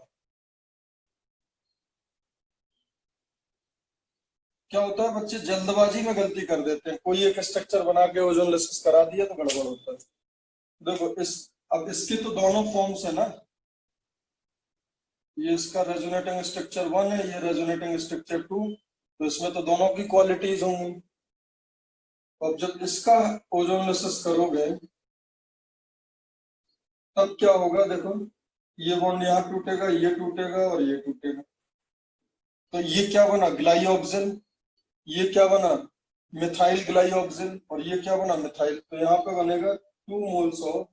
क्या होता है, बच्चे जल्दबाजी में गलती कर देते हैं, कोई एक स्ट्रक्चर बना के ओजोनलिसिस करा दिया तो गड़बड़ होता है। देखो अब इसके तो दोनों फॉर्म्स है ना, ये इसका रेजोनेटिंग स्ट्रक्चर 1 है, ये रेजोनेटिंग स्ट्रक्चर 2, तो इसमें तो दोनों की क्वालिटीज होंगी। अब जब इसका ओजोनलिसिस करोगे तब क्या होगा, देखो ये बॉन्ड यहाँ टूटेगा, ये टूटेगा और ये टूटेगा, तो ये क्या बना, ग्लाइऑक्सिल, ये क्या बना, मिथाइल ग्लाइऑक्सिल, और ये क्या बना, मिथाइल। तो यहाँ पे बनेगा 2 moles of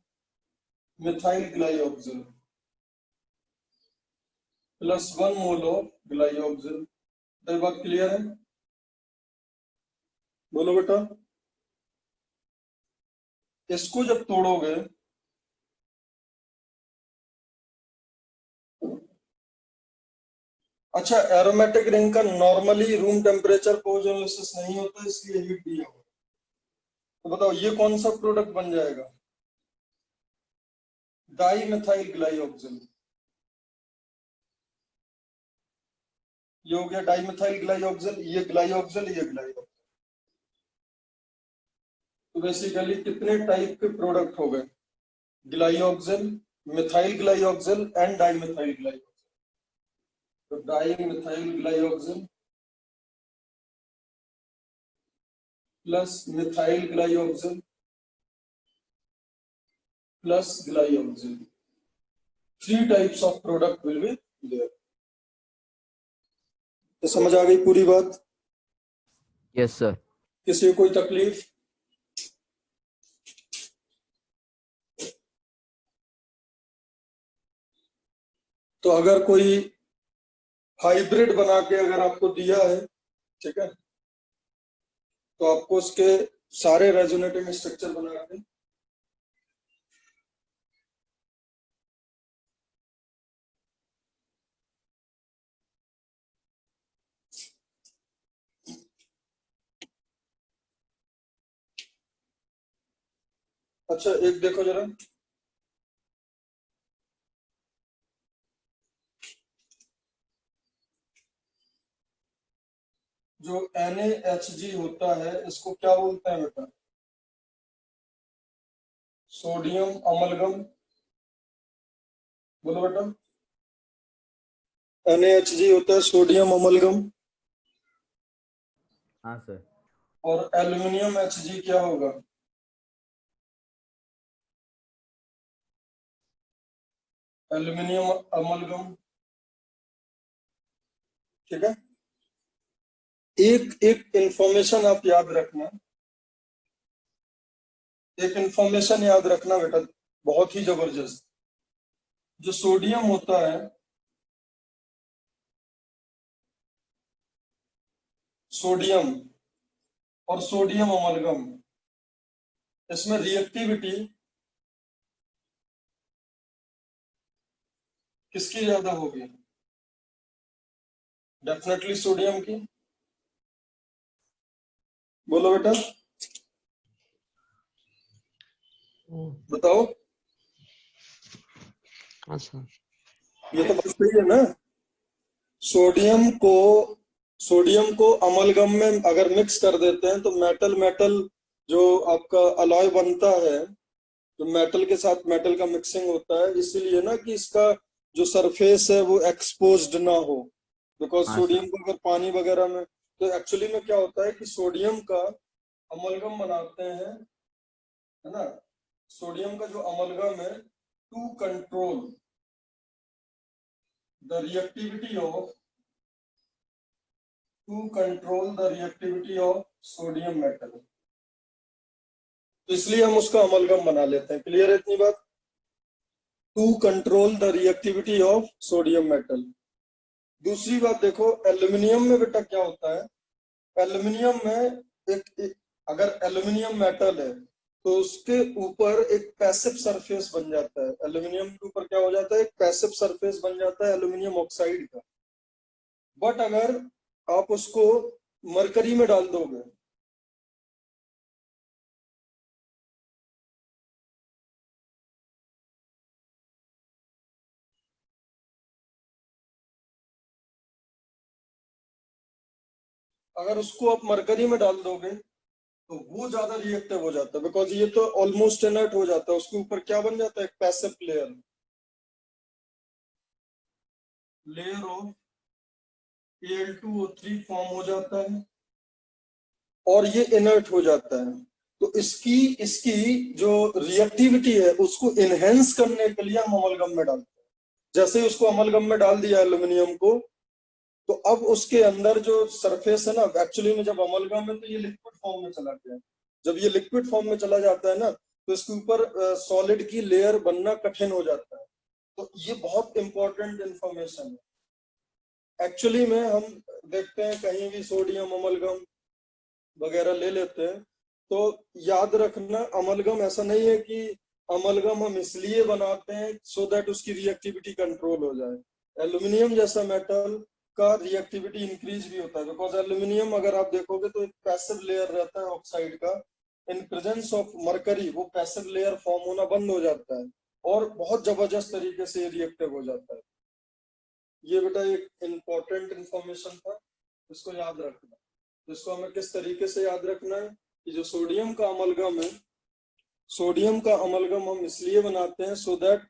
methyl glyoxal plus 1 mole of glyoxal. तो ये बात क्लियर है, बोलो बेटा। इसको जब तोड़ोगे अच्छा, एरोमेटिक रिंग का नॉर्मली रूम टेम्परेचर पर ओजोनलिसिस नहीं होता, इसलिए हीट दिया हुआ। तो बताओ ये कौन सा प्रोडक्ट बन जाएगा, डाई मिथाइल ग्लाइऑक्सिल। ये हो गया डाई मिथाइल ग्लाइऑक्सिल, ये ग्लाइऑक्सिल, ये ग्लाइऑक्सिल। तो बेसिकली कितने टाइप के प्रोडक्ट हो गए, glyoxal, methyl glyoxal and dimethyl glyoxal. तो dimethyl glyoxal plus methyl glyoxal plus glyoxal, 3 types of product will be there. तो समझ आ गई पूरी बात, यस सर। किसी को कोई तकलीफ? तो अगर कोई हाइब्रिड बना के अगर आपको दिया है, ठीक है, तो आपको उसके सारे रेजोनेटिंग स्ट्रक्चर बना के अच्छा एक देखो जरा, जो NaHG होता है इसको क्या बोलते हैं बेटा, सोडियम अमलगम। बोलो बेटा, NaHG होता है सोडियम अमलगम, हाँ सर। और एल्यूमिनियम HG क्या होगा, एल्यूमिनियम अमलगम। ठीक है, एक एक इंफॉर्मेशन आप याद रखना, एक इंफॉर्मेशन याद रखना बेटा, बहुत ही जबरदस्त। जो सोडियम होता है, सोडियम और सोडियम अमलगम, इसमें रिएक्टिविटी किसकी ज्यादा होगी, डेफिनेटली सोडियम की। बोलो बेटा, बताओ। अच्छा, ये तो बात सही है ना, सोडियम को अमलगम में अगर मिक्स कर देते हैं तो मेटल मेटल जो आपका अलॉय बनता है, जो मेटल के साथ मेटल का मिक्सिंग होता है, इसीलिए ना कि इसका जो सरफेस है वो एक्सपोज्ड ना हो, बिकॉज हाँ सोडियम सर। को अगर पानी वगैरह में, तो एक्चुअली में क्या होता है कि सोडियम का अमलगम बनाते हैं, है ना, सोडियम का जो अमलगम है, to control the reactivity of sodium metal, इसलिए हम उसका अमलगम बना लेते हैं। क्लियर है इतनी बात, to control the reactivity of sodium metal. दूसरी बात देखो, एल्यूमिनियम में बेटा क्या होता है, एल्यूमिनियम में एक अगर एल्यूमिनियम मेटल है तो उसके ऊपर एक पैसिव सरफेस बन जाता है। एल्यूमिनियम के ऊपर क्या हो जाता है, एक पैसिव सरफेस बन जाता है एल्यूमिनियम ऑक्साइड का। बट अगर आप उसको मरकरी में डाल दोगे, अगर उसको आप मरकरी में डाल दोगे तो वो ज्यादा रिएक्टिव हो जाता है, बिकॉज ये तो ऑलमोस्ट इनर्ट हो जाता है। उसके ऊपर क्या बन जाता है, एक passive layer of Al2O3 form हो जाता है और ये इनर्ट हो जाता है। तो इसकी इसकी जो रिएक्टिविटी है उसको इनहेंस करने के लिए हम अमलगम में डालते हैं। जैसे ही उसको अमलगम में डाल दिया एल्यूमिनियम को, तो अब उसके अंदर जो सरफेस है ना, एक्चुअली में जब अमलगम है तो ये लिक्विड फॉर्म में चला गया। जब ये लिक्विड फॉर्म में चला जाता है ना, तो इसके ऊपर सॉलिड की लेयर बनना कठिन हो जाता है। तो ये बहुत इंपॉर्टेंट इंफॉर्मेशन है। एक्चुअली में हम देखते हैं कहीं भी सोडियम अमलगम वगैरह ले लेते हैं, तो याद रखना अमलगम ऐसा नहीं है कि अमलगम हम इसलिए बनाते हैं सो दैट उसकी रिएक्टिविटी कंट्रोल हो जाए। एल्यूमिनियम जैसा मेटल का रिएक्टिविटी इंक्रीज भी होता है, बिकॉज एल्यूमिनियम अगर आप देखोगे तो एक पैसिव लेयर रहता है ऑक्साइड का। इन प्रेजेंस ऑफ मरकरी वो पैसिव लेयर फॉर्म होना बंद हो जाता है और बहुत जबरदस्त तरीके से रिएक्टिव हो जाता है। ये बेटा एक इंपॉर्टेंट इंफॉर्मेशन था, इसको याद रखना। इसको हमें किस तरीके से याद रखना है कि जो सोडियम का अमलगम है, सोडियम का अमलगम हम इसलिए बनाते हैं सो दैट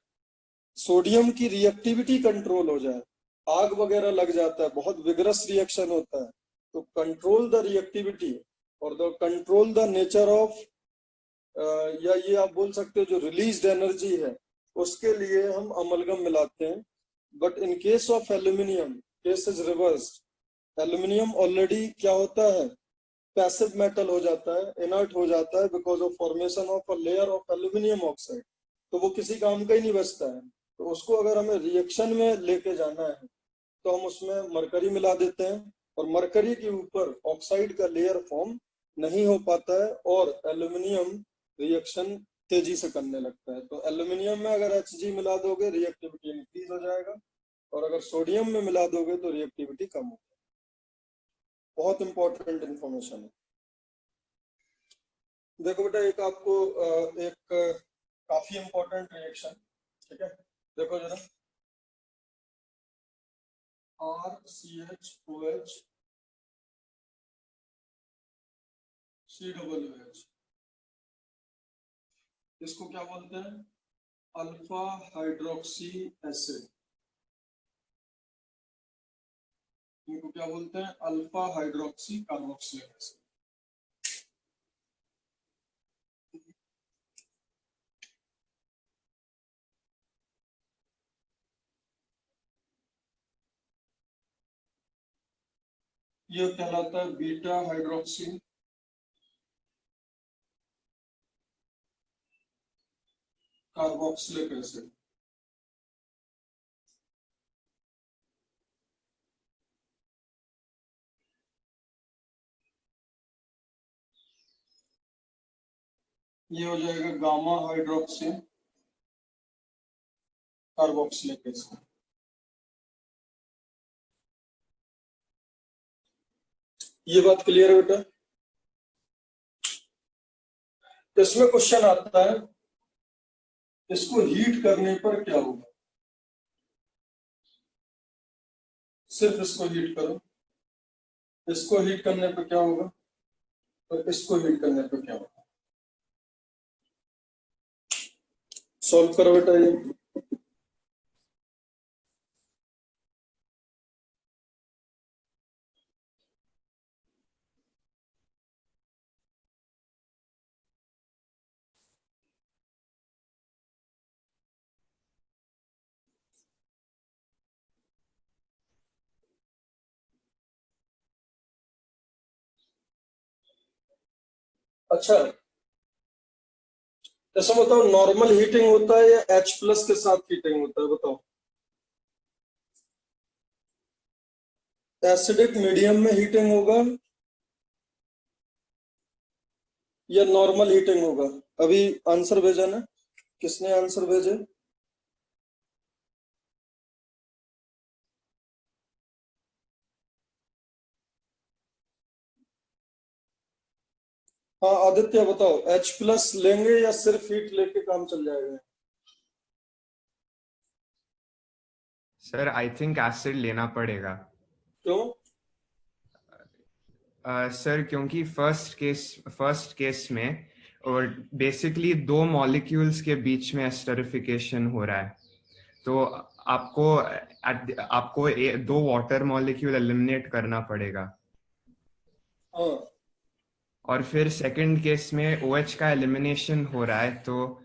सोडियम की रिएक्टिविटी कंट्रोल हो जाए। आग वगैरह लग जाता है, बहुत विगरस रिएक्शन होता है, तो कंट्रोल द रिएक्टिविटी और the control the nature of, या ये आप बोल सकते हो जो रिलीज्ड एनर्जी है, उसके लिए हम अमलगम मिलाते हैं। But in case of aluminium case is reversed. Aluminium already क्या होता है, पैसिव मेटल हो जाता है, इनर्ट हो जाता है because of formation of a layer of aluminium oxide. तो वो किसी काम का ही नहीं बचता है। तो उसको अगर हमें रिएक्शन में लेके जाना है तो हम उसमें मरकरी मिला देते हैं, और मरकरी के ऊपर ऑक्साइड का लेयर फॉर्म नहीं हो पाता है और एल्यूमिनियम रिएक्शन तेजी से करने लगता है। तो एल्यूमिनियम में अगर Hg मिला दोगे रिएक्टिविटी इंक्रीज हो जाएगा, और अगर सोडियम में मिला दोगे तो रिएक्टिविटी कम हो जाएगी। बहुत इंपॉर्टेंट इंफॉर्मेशन है। देखो बेटा एक आपको एक काफी इंपॉर्टेंट रिएक्शन, ठीक है, देखो जरा, RCHOH COOH, इसको क्या बोलते हैं, अल्फा हाइड्रोक्सी एसिड। इनको क्या बोलते हैं, अल्फा हाइड्रोक्सी कार्बोक्सिलिक एसिड। ये कहलाता है बीटा हाइड्रोक्सी कार्बोक्सिलिक एसिड। ये हो जाएगा गामा हाइड्रोक्सी कार्बोक्सिलिक एसिड। ये बात क्लियर है बेटा। इसमें क्वेश्चन आता है इसको हीट करने पर क्या होगा, सिर्फ इसको हीट करो, इसको हीट करने पर क्या होगा और इसको हीट करने पर क्या होगा। सॉल्व करो बेटा ये। अच्छा ऐसा बताओ, नॉर्मल हीटिंग होता है या H+ के साथ हीटिंग होता है, बताओ। एसिडिक मीडियम में हीटिंग होगा या नॉर्मल हीटिंग होगा, अभी आंसर भेजा ना, किसने आंसर भेजे? हाँ आदित्य बताओ, H+ लेंगे या सिर्फ हीट लेके काम चल जाएगा? सर आई थिंक एसिड लेना पड़ेगा। क्यों? सर क्योंकि फर्स्ट केस में और बेसिकली दो मॉलिक्यूल्स के बीच में एस्टरिफिकेशन हो रहा है, तो आपको दो वाटर मॉलिक्यूल एलिमिनेट करना पड़ेगा। हाँ और फिर सेकंड केस में OH का एलिमिनेशन हो रहा है, तो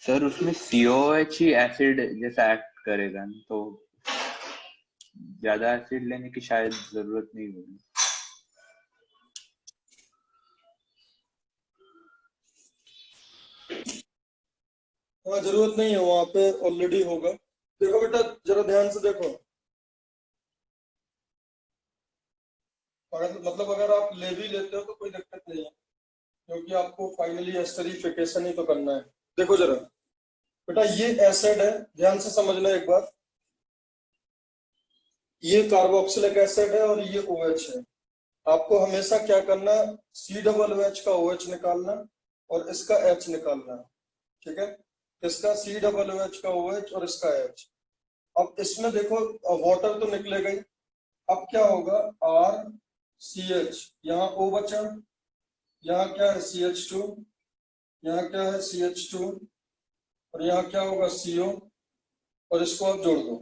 सर उसमें COH ही एसिड जैसा एक्ट करेगा न, तो ज्यादा एसिड लेने की शायद जरूरत नहीं होगी। हाँ जरूरत नहीं है, वहां पे ऑलरेडी होगा। देखो बेटा जरा ध्यान से देखो, मतलब अगर आप ले भी लेते हो तो कोई दिक्कत नहीं है, क्योंकि आपको फाइनली एस्टरिफिकेशन ही तो करना है। देखो जरा बेटा, ये एसिड है, ध्यान से समझना एक बार, ये कार्बोक्सिलिक एसिड है और ये OH है। आपको हमेशा क्या करना, COOH का OH निकालना और इसका H निकालना, ठीक है? इसका COOH का OH और इसका H। अब इसमें देखो वाटर तो निकलेगा ही, अब क्या होगा, RCH, यहाँ O बचा, यहाँ क्या है CH2, यहाँ क्या है CH2, और यहाँ क्या होगा CO, और इसको आप जोड़ दो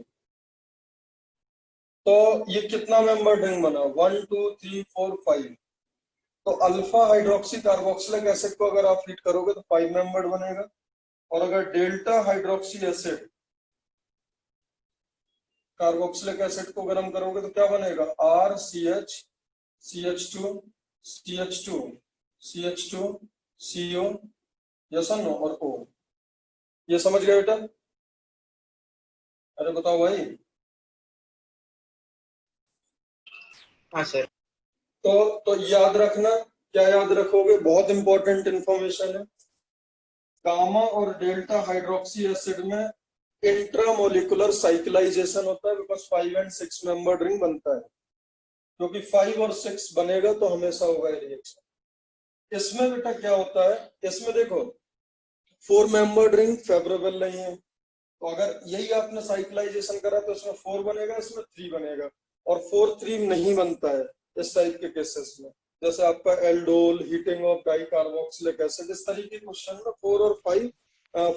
तो ये कितना मेंबर रिंग बना, 1 2 3 4 5। तो अल्फा हाइड्रोक्सी कार्बोक्सिलिक एसिड को अगर आप हीट करोगे तो 5 मेंबर बनेगा, और अगर delta hydroxy acid carboxylic acid को गर्म करोगे तो क्या बनेगा, RCH CH2 CH2 CH2 CO, yes और नो, और O। ये समझ गए बेटा? अरे बताओ भाई। हाँ सर। तो याद रखना, क्या याद रखोगे, बहुत इंपॉर्टेंट इंफॉर्मेशन है। गामा और डेल्टा हाइड्रोक्सी एसिड में इंट्रामोलिकुलर साइक्लाइजेशन होता है, बिकॉज 5 और 6 मेंबर्ड रिंग बनता है, क्योंकि 5 और 6 बनेगा तो हमेशा होगा रिएक्शन। इसमें बेटा क्या होता है, इसमें देखो 4 मेंबर्ड रिंग फेवरेबल नहीं है, तो अगर यही आपने साइक्लाइजेशन करा तो इसमें 4 बनेगा, इसमें 3 बनेगा, और 4 3 नहीं बनता है इस टाइप के केसेस में, जैसे आपका aldol, heating of di carboxylic acid, इस तरीके के क्वेश्चन में 4 और 5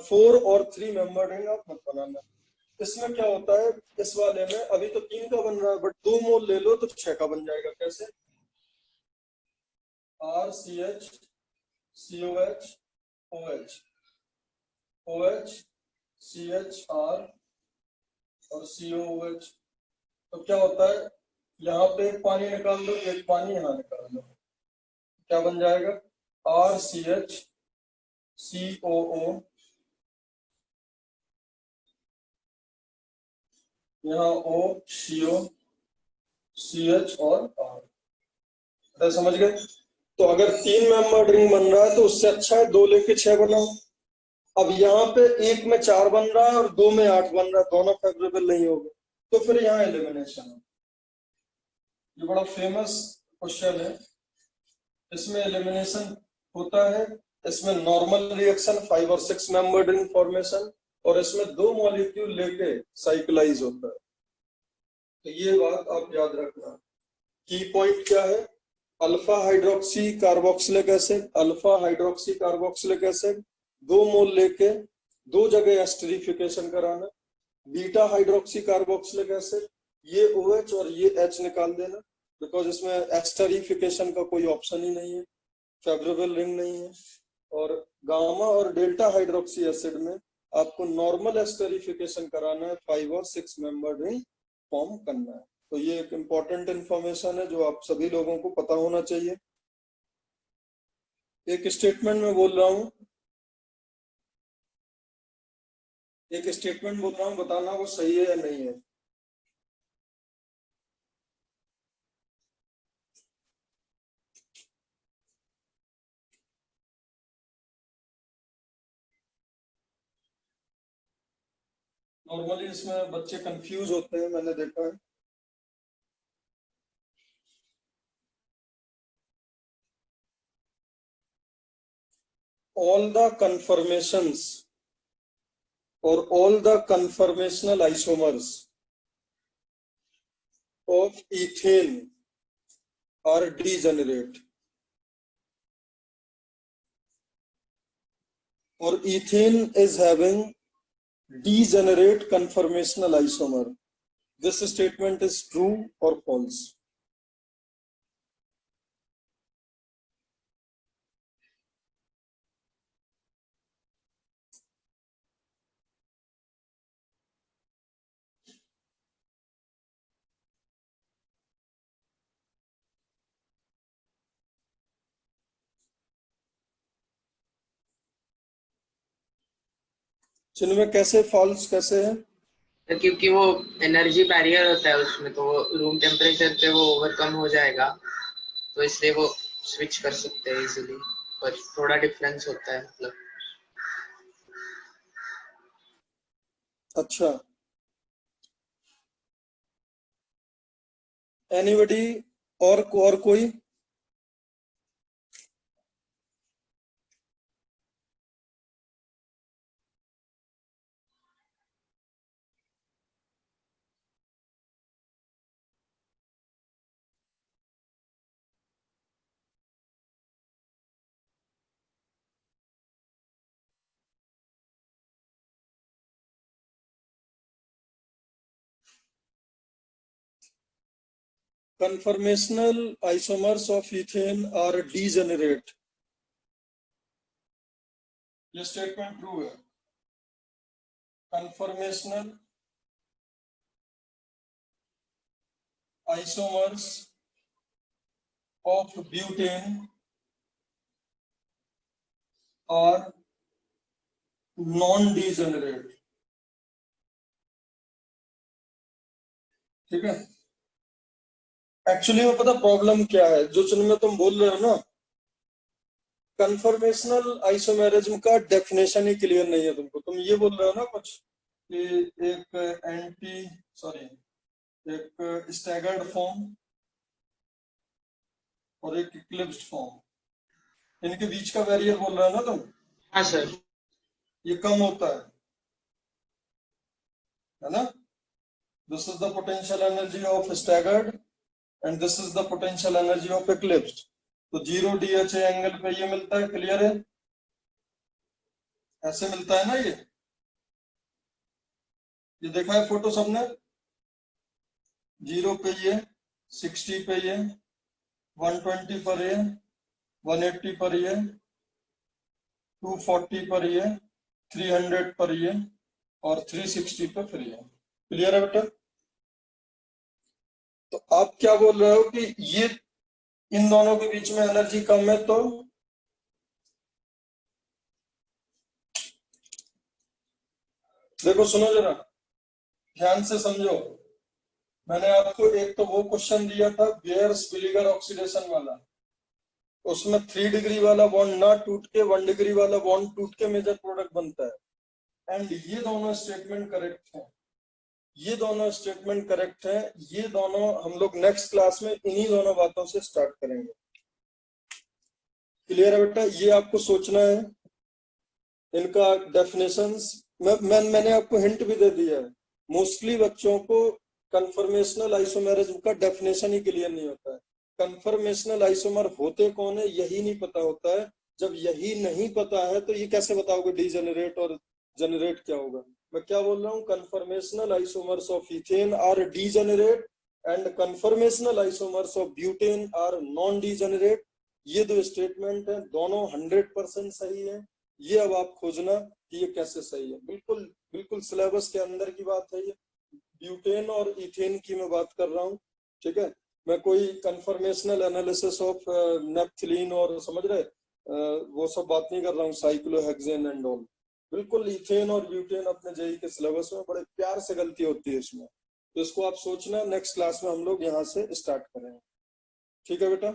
4 और 3 मेंबर्ड रिंग आप मत बनाना। इसमें क्या होता है, इस वाले में अभी तो 3 का बन रहा है, बट 2 मोल ले लो तो 6 का बन जाएगा। कैसे, RCH COH OH OH CHR और COOH, तो क्या होता है, यहाँ पे एक पानी निकाल दो, एक पानी यहाँ निकाल दो, क्या बन जाएगा, RCH COO, यहाँ O CO CH और R। समझ गए? तो अगर 3 मेंबर रिंग बन रहा है तो उससे अच्छा है 2 लेके 6 बनाओ। अब यहाँ पे 1 में 4 बन रहा है और 2 में 8 बन रहा है, दोनों फेवरेबल नहीं होगा, तो फिर यहाँ एलिमिनेशन है। ये बड़ा फेमस क्वेश्चन है, इसमें एलिमिनेशन होता है। इसमें नॉर्मल रिएक्शन 5 और 6 मेंबर्ड रिंग फॉर्मेशन, और इसमें 2 मॉलिक्यूल लेके साइक्लाइज होता है। तो ये बात आप याद रखना। की पॉइंट क्या है, alpha hydroxy carboxylic acid, alpha hydroxy carboxylic acid 2 मोल लेके 2 जगह एस्टरिफिकेशन कराना। बीटा हाइड्रोक्सी कार्बोक्सिलिक एसिड, ये OH और ये H निकाल देना, बिकॉज इसमें एस्टरिफिकेशन का कोई ऑप्शन ही नहीं है, फेवरेबल रिंग नहीं है। और गामा और डेल्टा हाइड्रोक्सी एसिड में आपको नॉर्मल एस्टरिफिकेशन कराना है, 5 और 6 मेंबर रिंग फॉर्म करना है। तो ये एक इम्पॉर्टेंट इंफॉर्मेशन है जो आप सभी लोगों को पता होना चाहिए। एक स्टेटमेंट में बोल रहा हूं, बताना वो सही है या नहीं है। नॉर्मली इसमें बच्चे कंफ्यूज होते हैं, मैंने देखा है। all the conformations or all the conformational isomers of ethane are degenerate, or ethane is having degenerate conformational isomer. This statement is true or false? जिनमें कैसे फॉल्स कैसे है? तो क्योंकि वो एनर्जी बैरियर होता है उसमें, तो वो रूम टेम्परेचर पे वो ओवरकम हो जाएगा, तो इसलिए वो स्विच कर सकते हैं इजीली, पर थोड़ा डिफरेंस होता है मतलब। अच्छा, एनीबडी और कोई? Conformational isomers of ethane are degenerate. ये स्टेटमेंट ट्रू है। Conformational isomers of butane are non-degenerate। ठीक है। एक्चुअली में पता प्रॉब्लम क्या है, जो जिनमें तुम बोल रहे हो ना, कन्फर्मेशनल आइसोमेरिज्म का डेफिनेशन ही क्लियर नहीं है तुमको। तुम ये बोल रहे हो ना कुछ कि एक स्टैगर्ड फॉर्म और एक इक्लिप्स्ड फॉर्म, इनके बीच का बैरियर बोल रहे हो ना तुम? हाँ सर। ये कम होता है ना? This is the potential energy of staggered and this is the potential energy of eclipsed. तो 0 DHA एंगल पे ये मिलता है, क्लियर है? ऐसे मिलता है ना ये देखा है फोटो सबने? 0 पे ये, 60 पे ये, 120 पर ये, 180 पर ये, 240 पर ये, 300 पर ये और 360 पर फिर ये। क्लियर है बेटा? तो आप क्या बोल रहे हो कि ये इन दोनों के बीच में एनर्जी कम है, तो देखो सुनो जरा, ध्यान से समझो। मैंने आपको एक तो वो क्वेश्चन दिया था बेयर्स-विलिगर ऑक्सीडेशन वाला, उसमें 3 डिग्री वाला बॉन्ड ना टूट के 1 डिग्री वाला बॉन्ड टूट के मेजर प्रोडक्ट बनता है। एंड ये दोनों स्टेटमेंट करेक्ट हैं, ये दोनों स्टेटमेंट करेक्ट हैं। ये दोनों हम लोग नेक्स्ट क्लास में इन्हीं दोनों बातों से स्टार्ट करेंगे। क्लियर है बेटा? ये आपको सोचना है, इनका डेफिनेशंस मैंने आपको हिंट भी दे दिया है। मोस्टली बच्चों को कन्फर्मेशनल आइसोमेरिज्म का डेफिनेशन ही क्लियर नहीं होता है। कन्फर्मेशनल आइसोमर होते कौन है यही नहीं पता होता है। जब यही नहीं पता है तो ये कैसे बताओगे डीजेनरेट और जनरेट क्या होगा। मैं क्या बोल रहा हूँ, conformational isomers of ethane are degenerate and conformational isomers of butane are non degenerate. ये दो स्टेटमेंट है, दोनों 100% सही है। ये अब आप खोजना कि ये कैसे सही है। बिल्कुल बिल्कुल सिलेबस के अंदर की बात है ये, ब्यूटेन और इथेन की मैं बात कर रहा हूँ, ठीक है। मैं कोई कंफर्मेशनल एनालिसिस ऑफ नेप्थलीन और समझ रहे वो सब बात नहीं कर रहा हूँ, साइक्लोहेक्सेन एंड ऑल। बिल्कुल इथेन और ब्यूटेन अपने जेई के सिलेबस में बड़े प्यार से गलती होती है इसमें, तो इसको आप सोचना। नेक्स्ट क्लास में हम लोग यहाँ से स्टार्ट करेंगे, ठीक है बेटा।